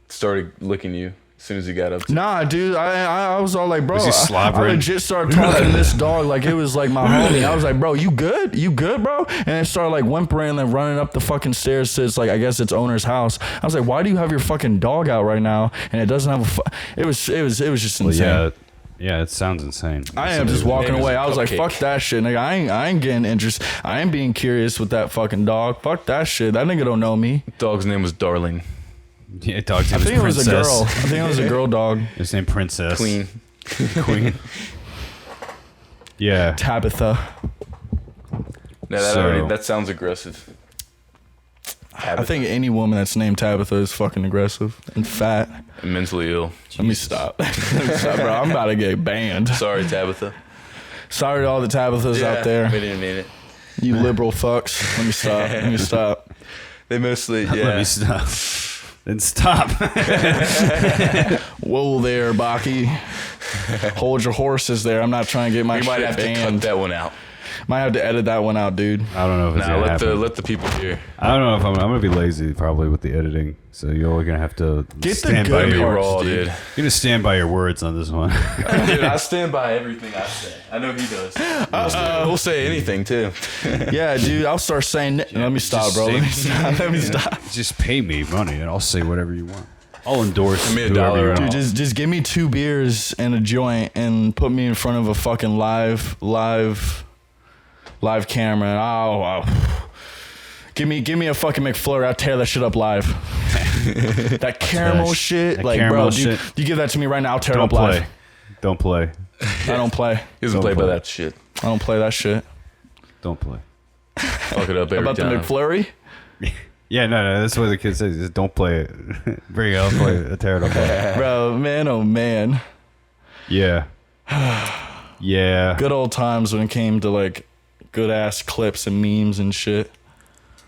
started licking you as soon as he got up to Nah, dude, I was all like, bro, Was he I slobbering? legit started talking to this dog like it was like my homie. I was like, bro, you good? You good, bro? And it started like whimpering and then running up the fucking stairs to its like, I guess its owner's house. I was like, why do you have your fucking dog out right now? And it doesn't have it was just insane. Well, yeah, it sounds insane. I am just walking name is away. I was like, Cupcake. fuck that shit, nigga. I ain't getting interested. I ain't being curious with that fucking dog. Fuck that shit. That nigga don't know me. Dog's name was Darling. Yeah, dog's name I think it was Princess. a girl. I think it was a girl dog. His name Princess. Queen. Queen. Yeah. Tabitha. No, that sounds aggressive. I think any woman that's named Tabitha is fucking aggressive and fat. I'm mentally ill. Let me stop. Let me stop, bro. I'm about to get banned. Sorry, Tabitha. Sorry to all the Tabithas out there. We didn't mean it. You liberal fucks. Let me stop. Let me stop. They mostly, Let me stop. Then stop. Whoa there, Baki. Hold your horses there. I'm not trying to get my We shit might have to banned. cut that one out. Might have to edit that one out, dude. I don't know if it's Nah, gonna let happen. the people hear. I don't know if I'm gonna be lazy probably with the editing. So you're gonna have to Get the stand by good your parts, Raw, dude. dude. You're gonna stand by your words on this one. Dude, I stand by everything I say. I know he does. We'll say anything too. Yeah, dude. I'll start saying. Let me stop, Just bro. say- Let me stop. Let me stop. Just pay me money and I'll say whatever you want. I'll endorse Give me a whoever dollar you and want. Dude, just give me 2 beers and a joint and put me in front of a fucking live camera. And give me a fucking McFlurry. I'll tear that shit up live. That caramel shit, that like, caramel bro, dude, shit. you give that to me right now. I'll tear it Don't up live. play. Don't play. I don't play. He doesn't Don't play by play. that shit. I don't play that shit. Don't play. Fuck it up every About the time. McFlurry? Yeah, no, that's what the kid says. Just don't play it. Bring it, I'll play it. Tear it up. Bro, man, oh man. Yeah. Yeah. Good old times when it came to like good ass clips and memes and shit.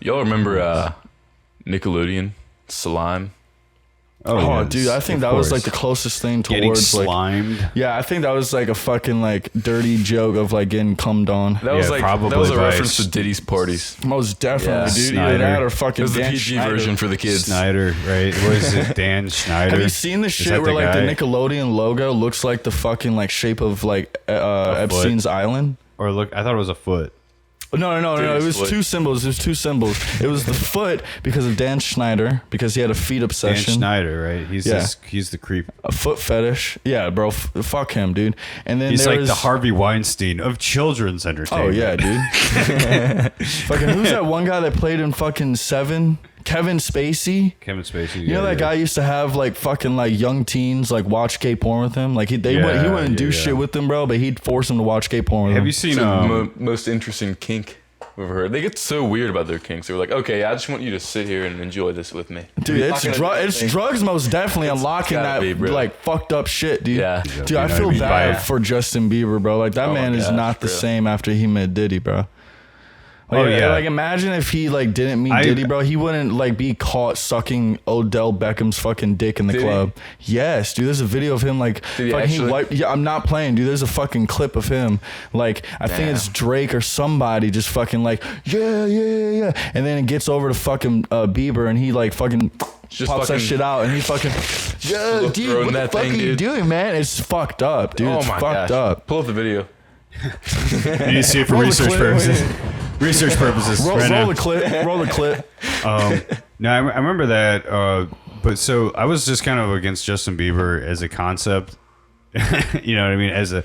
Y'all remember Nickelodeon? Slime? Oh, yes, dude, I think of that was course. like the closest thing Getting towards like. slimed. Yeah, I think that was like a fucking like dirty joke of like getting cummed on. That was Yeah, like probably that was a by reference to Diddy's parties. Most definitely, Yeah, dude. Snyder. Either that or It fucking was the Dan PG Schneider. version for the kids. Snyder, right? What is it? Dan Schneider. Have you seen the Is shit that where like guy? the Nickelodeon logo looks like the fucking like shape of like Epstein's Island? Or look, I thought it was a foot. No. It was two symbols. It was the foot because of Dan Schneider, because he had a feet Dan obsession. Schneider, right? He's the creep. A foot fetish. Yeah, bro. Fuck him, dude. And then he's like the Harvey Weinstein of children's entertainment. Oh yeah, dude. Fucking who's that one guy that played in fucking Seven? Kevin Spacey. You know that guy used to have like fucking like young teens like watch gay porn with him. Like he wouldn't do shit with them, bro, but he'd force them to watch gay porn with him. Have you seen most interesting kink we've ever heard? They get so weird about their kinks. They were like, okay, I just want you to sit here and enjoy this with me. Dude, it's drugs most definitely unlocking that like fucked up shit, dude. Yeah. Dude, I feel bad for Justin Bieber, bro. Like that man is not the same after he met Diddy, bro. Like imagine if he like didn't meet Diddy, bro. He wouldn't like be caught sucking Odell Beckham's fucking dick in the club. Yes, dude. There's a video of him like fucking I'm not playing, dude. There's a fucking clip of him. Like I think it's Drake or somebody just fucking like yeah, and then it gets over to fucking Bieber and he like fucking just pops that shit out and he fucking dude, what the fuck are you doing, man? It's fucked up, dude. It's fucked up. Pull up the video. You need to see it for research purposes. Research purposes. Roll the clip. No, I remember that. But so I was just kind of against Justin Bieber as a concept. You know what I mean? As a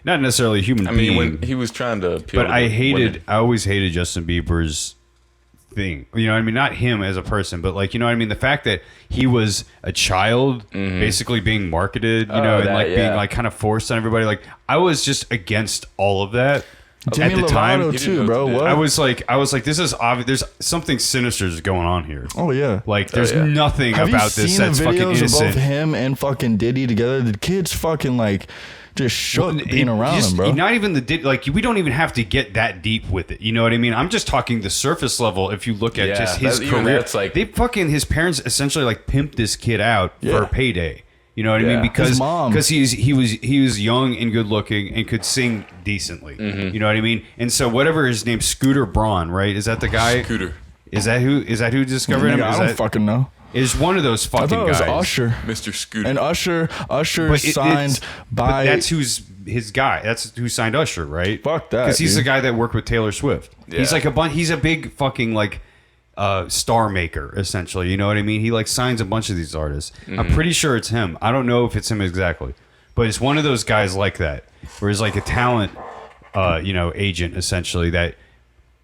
not necessarily a human being. I mean, when he was trying to appeal but to I always hated Justin Bieber's thing. You know what I mean? Not him as a person, but like, you know what I mean? The fact that he was a child basically being marketed, you know, and like being like kind of forced on everybody. Like I was just against all of that. Demi at the Lovato time, too, bro. What? I was like, this is obvious. There's something sinister going on here. Oh yeah, like there's nothing about this that's fucking innocent. Of both him and fucking Diddy together. The kids fucking like just shook being around him, bro. Not even like we don't even have to get that deep with it. You know what I mean? I'm just talking the surface level. If you look at just his career, it's like they fucking his parents essentially like pimped this kid out for a payday. You know what I mean? Because he was young and good looking and could sing decently. You know what I mean? And so whatever his name, Scooter Braun, right? Is that the guy? Scooter. Is that who discovered him? I don't fucking know. Is one of those fucking guys. I thought it was Usher. Mr. Scooter. And Usher signed by. But that's who's his guy. That's who signed Usher, right? Fuck that. Because he's the guy that worked with Taylor Swift. Yeah. He's like he's a big fucking like star maker, essentially. You know what I mean? He like signs a bunch of these artists. I'm pretty sure it's him. I don't know if it's him exactly, but it's one of those guys like that, where he's like a talent, agent essentially that,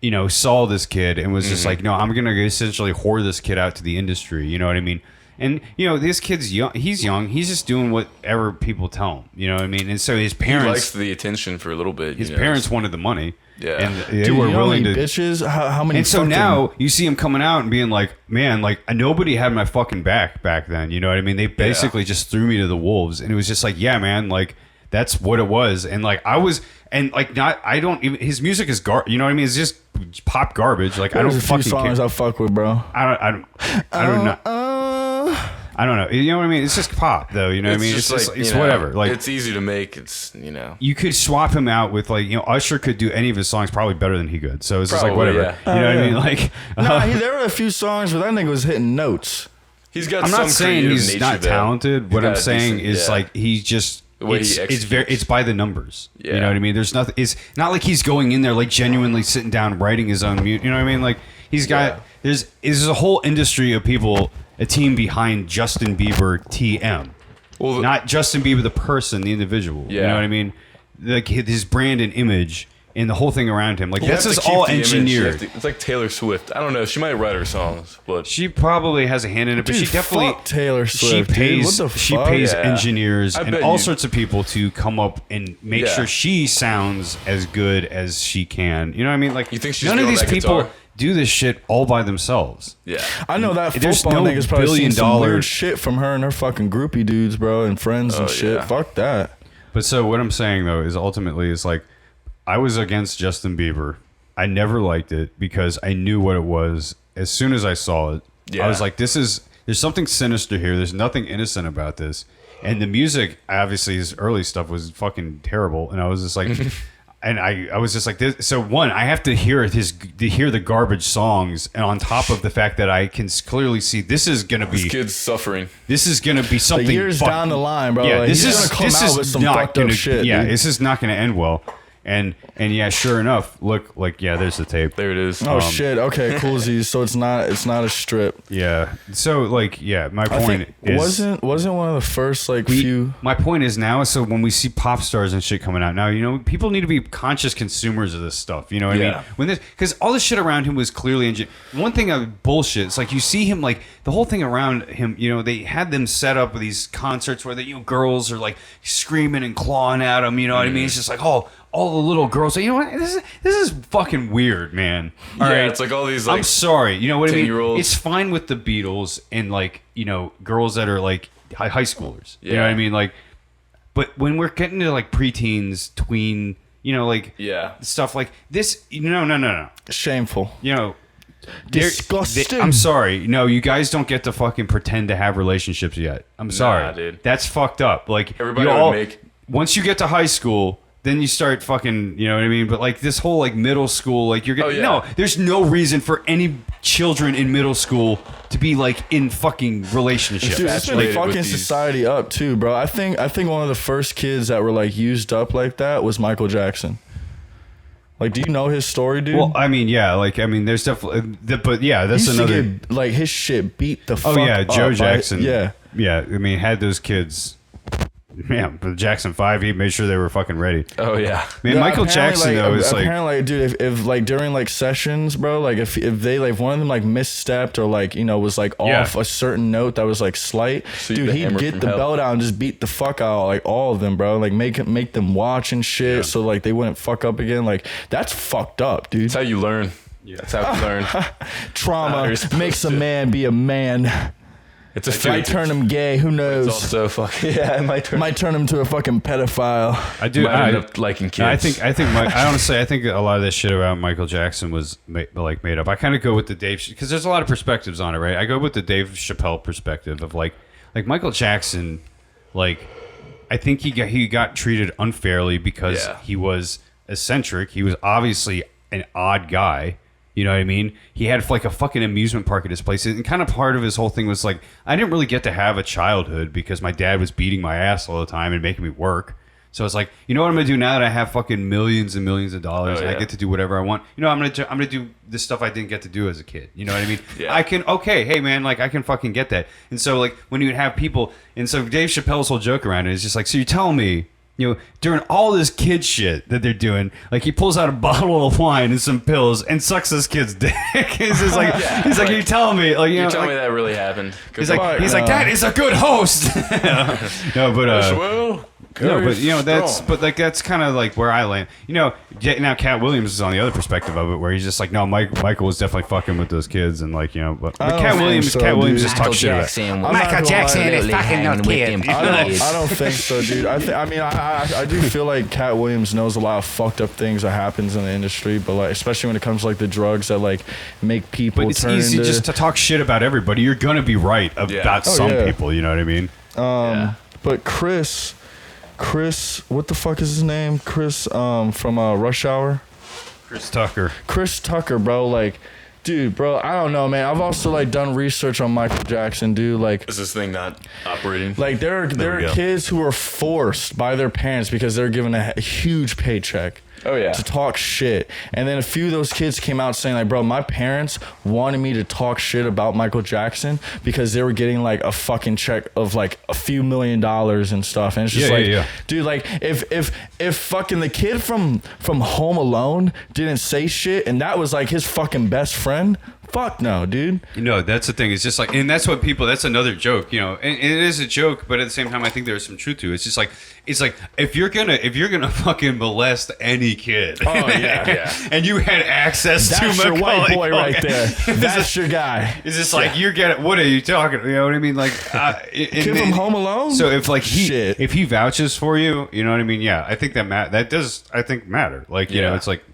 you know, saw this kid and was just like, no, I'm gonna essentially whore this kid out to the industry. You know what I mean? And you know, this kid's young. He's young. He's just doing whatever people tell him. You know what I mean? And so his parents he likes the attention for a little bit. His parents wanted the money. Yeah, and they were willing to. Bitches, how many? And so now you see him coming out and being like, "Man, like nobody had my fucking back then." You know what I mean? They basically just threw me to the wolves, and it was just like, "Yeah, man, like that's what it was." And like I was, and like not, I don't even. His music is you know what I mean? It's just pop garbage. Like I don't fucking care. There's a few songs I fuck with, bro. I don't know. I don't know. You know what I mean? It's just pop, though. You know what I mean? It's just, it's whatever. Like it's easy to make. It's, you know. You could swap him out with like, you know, Usher could do any of his songs probably better than he could. So it's just like whatever. Yeah. You know what I mean? Like there were a few songs where that nigga was hitting notes. He's got. I'm some not saying he's not talented. What I'm saying decent, is like he's just. It's by the numbers. Yeah. You know what I mean? There's nothing. It's not like he's going in there like genuinely sitting down writing his own music. You know what I mean? Like he's got. There's a whole industry of people. A team behind Justin Bieber TM. Well, not Justin Bieber the person, the individual. Yeah. You know what I mean? Like his brand and image and the whole thing around him. Like this is all engineered. It's like Taylor Swift. I don't know. She might write her songs, but she probably has a hand in it. But she definitely Taylor Swift. She pays engineers and all sorts of people to come up and make sure she sounds as good as she can. You know what I mean? Like you think she's none of these people guitar? Do this shit all by themselves. Yeah, I know that football nigga's probably seen some weird shit from her and her fucking groupie dudes, bro, and friends and shit. Yeah. Fuck that. But so what I'm saying though is ultimately is like I was against Justin Bieber. I never liked it because I knew what it was. As soon as I saw it, I was like, there's something sinister here. There's nothing innocent about this. And the music, obviously, his early stuff was fucking terrible. And I was just like. And I was just like this. So one, I have to hear the garbage songs, and on top of the fact that I can clearly see this is gonna be this kid's suffering. This is gonna be something years down the line, bro. Yeah, like, this is not gonna come out with some fucked up shit. Yeah, dude. this is not gonna end well. And yeah, sure enough, look, like, yeah, there's the tape. There it is. Oh shit. Okay, coolsies. So it's not a strip. Yeah. So like, yeah, my I point think is wasn't one of the first like few. My point is now, so when we see pop stars and shit coming out now, you know, people need to be conscious consumers of this stuff. You know what I mean? When this, because all this shit around him was clearly one thing of bullshit. It's like you see him, like the whole thing around him. You know, they had them set up with these concerts where the girls are like screaming and clawing at him. You know what I mean? It's just like, oh, all the little girls. You know what? This is fucking weird, man. All right, it's like all these. Like, I'm sorry. You know what I mean? 10-year-olds. It's fine with the Beatles and like, you know, girls that are like high schoolers. You know what I mean? Like, but when we're getting to like preteens, tween, you know, like stuff like this. No. Shameful. You know. Disgusting. I'm sorry. No, you guys don't get to fucking pretend to have relationships yet. I'm sorry. Nah, dude. That's fucked up. Like, everybody would make. Once you get to high school, then you start fucking, you know what I mean? But like this whole like middle school, like you're gonna no, there's no reason for any children in middle school to be like in fucking relationships. Dude, it's been fucking society up too, bro. I think one of the first kids that were like used up like that was Michael Jackson. Like, do you know his story, dude? Well, I mean, yeah, like, I mean, there's definitely, but yeah, that's he used another. To get, like, his shit beat the fuck up. Oh yeah, Joe Jackson. Yeah. I mean, had those kids. Yeah, the Jackson 5, he made sure they were fucking ready. Oh yeah, man. Yeah, Michael Jackson though is like apparently, dude. If like during like sessions, bro, like if they like one of them like misstepped or like you know was like off a certain note that was like slight, dude, he'd get the belt out and just beat the fuck out like all of them, bro. Like make them watch and shit, so like they wouldn't fuck up again. Like that's fucked up, dude. That's how you learn. Yeah, that's how you learn. Trauma makes a man be a man. It's a might turn him gay. Who knows? It's also fucking it might turn him to a fucking pedophile. I end up liking kids. I think I honestly I think a lot of this shit about Michael Jackson was made up. I kind of go with the Dave because there's a lot of perspectives on it, right? I go with the Dave Chappelle perspective of like Michael Jackson, like I think he got treated unfairly because he was eccentric. He was obviously an odd guy. You know what I mean? He had like a fucking amusement park at his place. And kind of part of his whole thing was like, I didn't really get to have a childhood because my dad was beating my ass all the time and making me work. So it's like, you know what I'm going to do now that I have fucking millions and millions of dollars and I get to do whatever I want? You know, I'm going to do the stuff I didn't get to do as a kid. You know what I mean? I can, hey man, like I can fucking get that. And so like when you would have people, and so Dave Chappelle's whole joke around it is just like, so you're telling me, you know, during all this kid shit that they're doing, like he pulls out a bottle of wine and some pills and sucks this kid's dick. He's just like, he's like, you're telling me, like, you know, telling me that really happened. He's like, that is a good host. No, but no, but you know that's kind of like where I land. You know, now Cat Williams is on the other perspective of it, where he's just like, no, Michael was definitely fucking with those kids, and like you know, but Cat Williams just talks shit about Michael Jackson is fucking those kids. I don't think so, dude. I do feel like Cat Williams knows a lot of fucked up things that happens in the industry, but like especially when it comes to like the drugs that like make people. But it's easy just to talk shit about everybody. You're gonna be right about some people. You know what I mean? But Chris, what the fuck is his name? Chris from Rush Hour. Chris Tucker, bro. Like, dude, bro, I don't know, man. I've also like done research on Michael Jackson, dude. Like, is this thing not operating? Like, there are kids who are forced by their parents because they're given a huge paycheck. Oh yeah. To talk shit. And then a few of those kids came out saying like, bro, my parents wanted me to talk shit about Michael Jackson because they were getting like a fucking check of like a few $1 million and stuff. And it's just dude, like if fucking the kid from Home Alone didn't say shit and that was like his fucking best friend, fuck no, dude. You know, that's the thing. It's just like, and that's what people, that's another joke, you know, and it is a joke, but at the same time, I think there's some truth to it. It's just like, if you're gonna fucking molest any kid, and you had access that's to your Macaulay white boy right there. That's your guy. It's just like you're getting. What are you talking? You know what I mean? Like, kid from Home Alone. So if like if he vouches for you, you know what I mean? Yeah, I think that does I think matter. Like you know, it's like.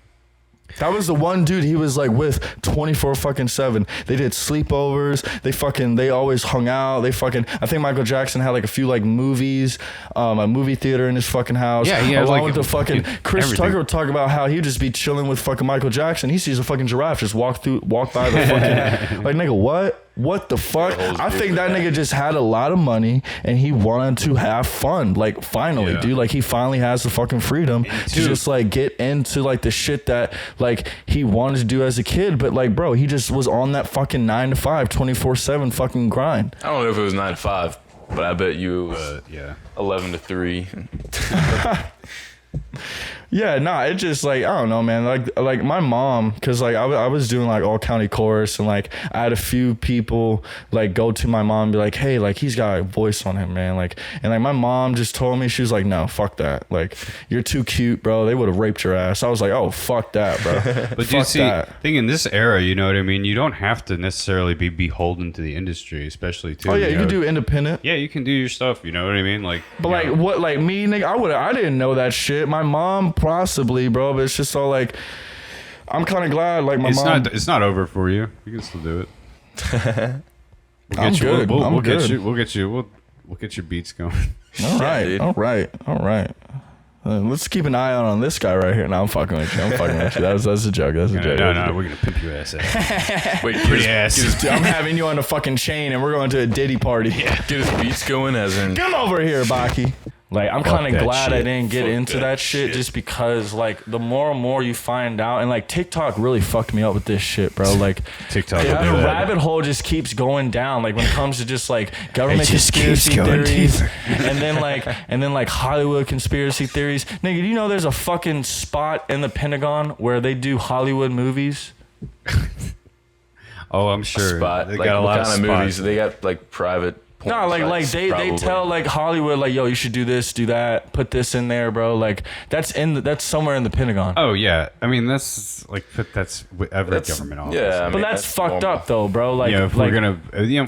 That was the one dude he was like with 24/7. They did sleepovers. They always hung out. I think Michael Jackson had like a few like movies, a movie theater in his fucking house. Yeah, he has along like with the fucking Chris everything. Tucker would talk about how he'd just be chilling with fucking Michael Jackson. He sees a fucking giraffe just walk by the fucking like nigga, what? What the fuck? I think that nigga just had a lot of money and he wanted to have fun. Like finally, dude, like he finally has the fucking freedom to just like get into like the shit that like he wanted to do as a kid. But like, bro, he just was on that fucking 9 to 5, 24/7 fucking grind. I don't know if it was 9 to 5, but I bet you it was 11 to 3. Yeah, nah, it just like, I don't know, man. Like my mom, cause like I was doing like all county chorus and like I had a few people like go to my mom and be like, hey, like he's got a voice on him, man. Like, and like my mom just told me, she was like, no, fuck that. Like, you're too cute, bro. They would have raped your ass. I was like, oh, fuck that, bro. But do you see, thing in this era, you know what I mean? You don't have to necessarily be beholden to the industry, especially too. Oh yeah, you know? can do independent. Yeah, you can do your stuff. You know what I mean? Like, but like know. what, like me, nigga, I didn't know that shit. My mom possibly, bro, but it's just all like, I'm kind of glad, like my mom. It's not over for you. You can still do it. I'm good. We'll get your beats going. All right, dude. all right. Let's keep an eye on this guy right here. No, I'm fucking with you. That's a joke. That's a joke. No, we're gonna pimp your ass out. Wait, Pretty ass. I'm having you on a fucking chain and we're going to a Diddy party. Get his beats going as in. Come over here, Baki. Like, I'm kind of glad I didn't get into that shit just because, like, the more and more you find out, and, like, TikTok really fucked me up with this shit, bro. Like, TikTok, the rabbit hole just keeps going down. Like, when it comes to just, like, government conspiracy theories, and then, like, Hollywood conspiracy theories. Nigga, do you know there's a fucking spot in the Pentagon where they do Hollywood movies? Oh, I'm sure. Spot. They like, got a lot of kind of spots. movies. They got, like, private. No, like they tell like Hollywood like, yo, you should do this, do that, put this in there, bro. Like that's somewhere in the Pentagon. Oh yeah, I mean that's like that's every government office. Yeah, I mean, but that's fucked up though, bro. Like, if we're gonna, if you're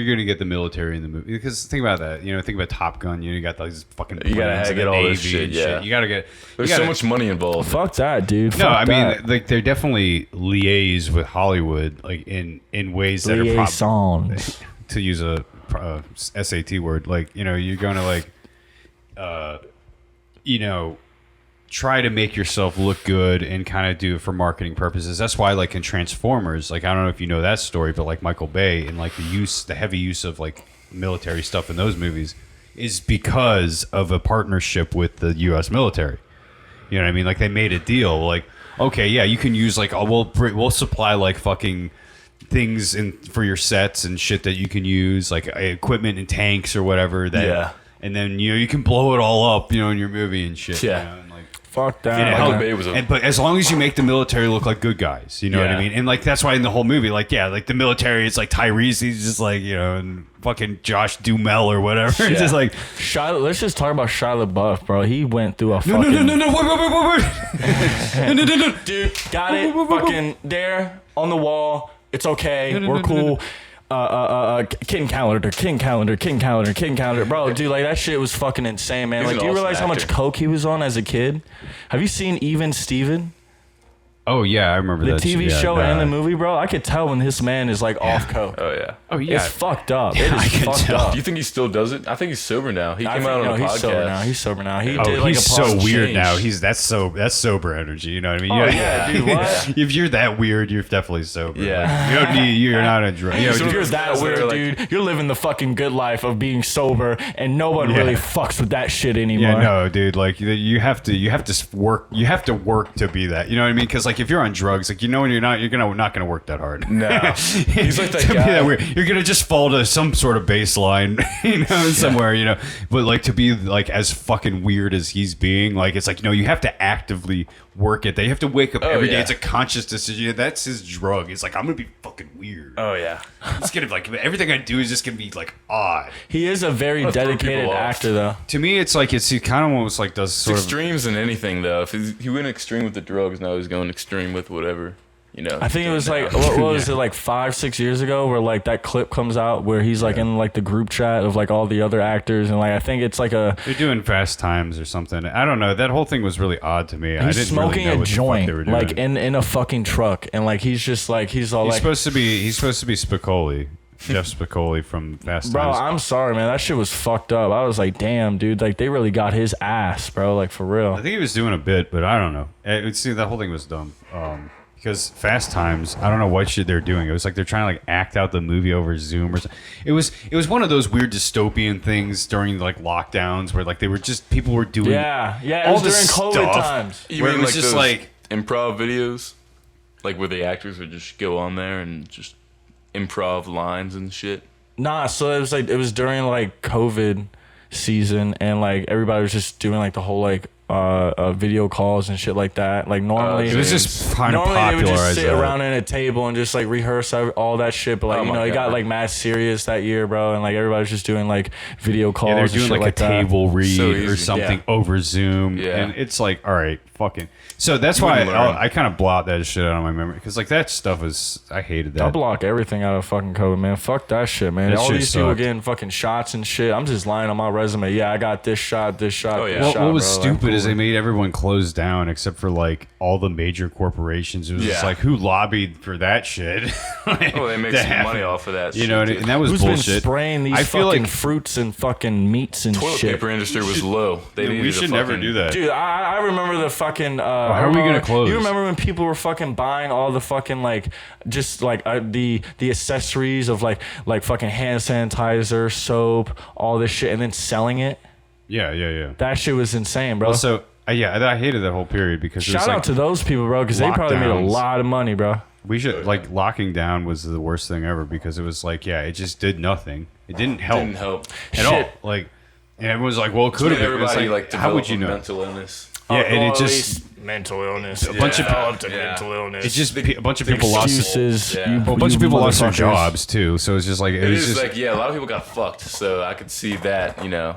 gonna get the military in the movie, because think about that. Think about Top Gun. You got these fucking. You gotta get all this shit. Yeah, you gotta get. There's so much money involved. Fuck that, dude. No, Fuck I mean like they definitely liaise with Hollywood like in ways that are probably, to use a SAT word, like you're gonna like try to make yourself look good and kind of do it for marketing purposes. That's why like in Transformers, like I don't know if you know that story, but like Michael Bay and like the heavy use of like military stuff in those movies is because of a partnership with the US military. You know what I mean? Like they made a deal like, okay, yeah, you can use like we'll supply like fucking things for your sets and shit that you can use, like equipment and tanks or whatever. And then you can blow it all up, in your movie and shit. Yeah. And like fuck that. But as long as you make the military look like good guys, you know what I mean. And like that's why in the whole movie, like like the military, it's like Tyrese, he's just like and fucking Josh Duhamel or whatever. It's just like let's just talk about Shia LaBeouf, bro. He went through a fucking wait. Dude, got it. Fucking there on the wall. It's okay. We're cool. King calendar, bro. Dude, like that shit was fucking insane, man. Like, do you realize how much coke he was on as a kid? Have you seen Even Steven? Oh yeah, I remember the that TV show and the movie, bro. I could tell when this man is like off coke. Oh yeah. Oh yeah. It's fucked up. It is fucked up. Do you think he still does it? I think he's sober now. He came out on a podcast. He's sober now. He did like he's a so weird change. now. That's sober energy. You know what I mean? Oh yeah, dude. What? If you're that weird, you're definitely sober. Yeah. You don't need. You're not a drug. If you're that weird, dude, you're living the fucking good life of being sober, and no one really fucks with that shit anymore. Yeah, no, dude. Like you have to work. You have to work to be that. You know what I mean? Because like if you're on drugs, like when you're not gonna work that hard. No. He's like that guy. Be that weird. You're gonna just fall to some sort of baseline, somewhere, But like to be like as fucking weird as he's being, like it's like you have to actively work it. They have to wake up every day. It's a conscious decision. That's his drug. It's like I'm gonna be fucking weird. Oh yeah. It's gonna like everything I do is just gonna be like odd. He is a very dedicated actor, though. To me, it's like he kind of almost like does sort of extremes in anything though. If he went extreme with the drugs, now he's going extreme with whatever. you know. I think it was like what was it like 5-6 years ago where like that clip comes out where he's like in like the group chat of like all the other actors and like I think it's like they're doing Fast Times or something. I don't know. That whole thing was really odd to me. I didn't smoking really know a what joint the fuck they were doing. like in a fucking truck and like he's just like he's supposed to be Spicoli. Jeff Spicoli from Fast bro, Times. I'm sorry, man. That shit was fucked up. I was like, damn, dude. Like, they really got his ass, bro. Like, for real. I think he was doing a bit, but I don't know. See, the whole thing was dumb. Because Fast Times, I don't know what shit they're doing. It was like they're trying to like act out the movie over Zoom or something. It was one of those weird dystopian things during like lockdowns where like they were just people were doing it all was this during COVID stuff times. You where mean it was like just those like improv videos, like where the actors would just go on there and just improv lines and shit. Nah, so it was during like COVID season and like everybody was just doing like the whole like video calls and shit like that. Like normally it was just kind of normally they would popularized just sit that. around in a table and just like rehearse all that shit. But like Oh you my know, it got God. like mad serious that year, bro. And like everybody was just doing like video calls. they're and doing shit like a that. table read So or easy. something Yeah. over Zoom, Yeah. and it's like, all right, fucking. So that's You why wouldn't learn. I kind of blot that shit out of my memory because like that stuff is I hated I that. block everything out of fucking COVID, man. Fuck that shit, man. That All shit these people sucked. getting fucking shots and shit. I'm just lying on my resume. Yeah, I got this shot, this shot, Oh, yeah. this shot. What was bro. Like, stupid is cool. they made everyone close down except for like all the major corporations. It was just Yeah. like who lobbied for that shit? Oh, they make To some have money it. off of that. You know, shit, and that was Who's been bullshit. spraying these I feel fucking like fruits and fucking meats and toilet shit? paper industry was low. They we needed should a never fucking- do that. Dude, I remember the fucking. how are we gonna close? You remember when people were fucking buying all the fucking like, just like the accessories of like fucking hand sanitizer, soap, all this shit, and then selling it? Yeah. That shit was insane, bro. Also, yeah, I hated that whole period because it was Shout like, out to those people, bro, because they probably made a lockdowns. lot of money, bro. we should like locking down was the worst thing ever because it was like it just did nothing. It didn't help. Didn't help. At all. Like, and everyone's like, well, it could have been. It's Everybody like how would develop you a know? mental illness. Yeah, and Or it at just least mental illness. a bunch of developed a yeah. mental illness. it just a bunch of people lost. excuses. Yeah. You, Well, a bunch you of people lost their motherfuckers. jobs too. So it's just like it It was is just like, yeah, a lot of people got fucked. So I could see that, you know.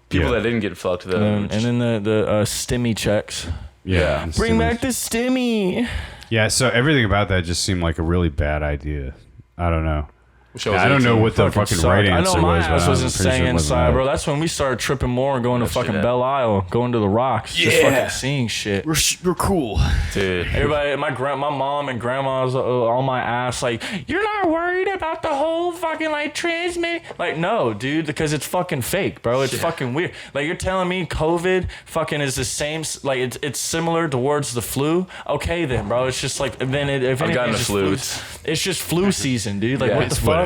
People Yeah. that didn't get fucked, though. And then the stimmy checks. yeah. Bring back the stimmy. Yeah, so everything about that just seemed like a really bad idea. I don't know. Wish was I don't know 18. what the fucking right I answer know my was. but ass I'm wasn't pretty sure staying it wasn't inside, that. bro. That's when we started tripping more and going to That shit fucking out. Belle Isle, going to the rocks, just fucking seeing shit. We're cool. Dude. Everybody, my mom and grandma's on my ass, like, you're not worried about the whole fucking like transmit. Like, no, dude, because it's fucking fake, bro. It's fucking weird. Like, you're telling me COVID fucking is the same, like it's similar towards the flu. Okay, then, bro. It's just like then if I've anything, gotten it's the just flu. It's just flu season, dude. Like, Yeah, what the it's fuck? whatever.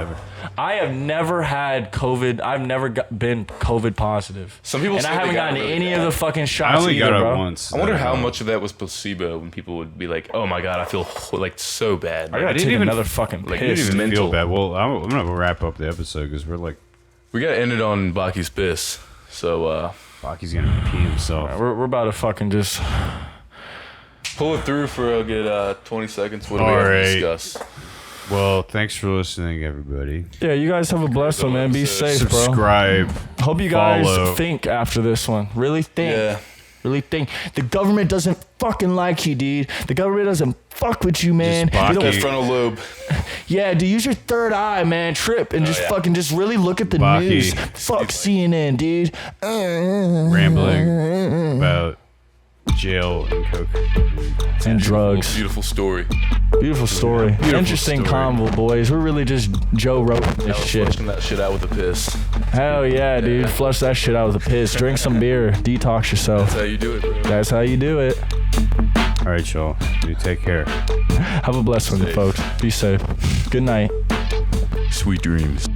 I have never had COVID. I've never been COVID positive. Some people and say I they haven't got gotten it really any bad. of the fucking shots. I only either, got it bro. once. I wonder how much of that was placebo when people would be like, oh my God, I feel like so bad. I gotta didn't take even- another fucking like, I didn't piss. even mental. feel bad. Well, I'm gonna wrap up the episode because we're like, We got to end it on Baki's piss. So Baki's gonna pee himself. We're about to fucking just. pull it through for a good 20 seconds. What do we All have to right. discuss? Well, thanks for listening, everybody. Yeah, you guys have a blessed one, man. Be safe, bro. Subscribe. Hope you guys follow. think after this one. Really think. Yeah. Really think. The government doesn't fucking like you, dude. The government doesn't fuck with you, man. Just They don't- Baki. That frontal lobe. Yeah, dude, use your third eye, man. Trip and just yeah. fucking just really look at the Baki. news. Fuck CNN, dude. Rambling about jail and coke. And drugs. Beautiful story. Beautiful story. Interesting story. convo, boys. We're really just Joe wrote this shit. Flushing that shit out with a piss. Hell yeah, dude. Flush that shit out with a piss. Drink some beer. Detox yourself. That's how you do it, bro. That's how you do it. All right, y'all. You take care. Have a blessed one, folks. Be safe. Good night. Sweet dreams.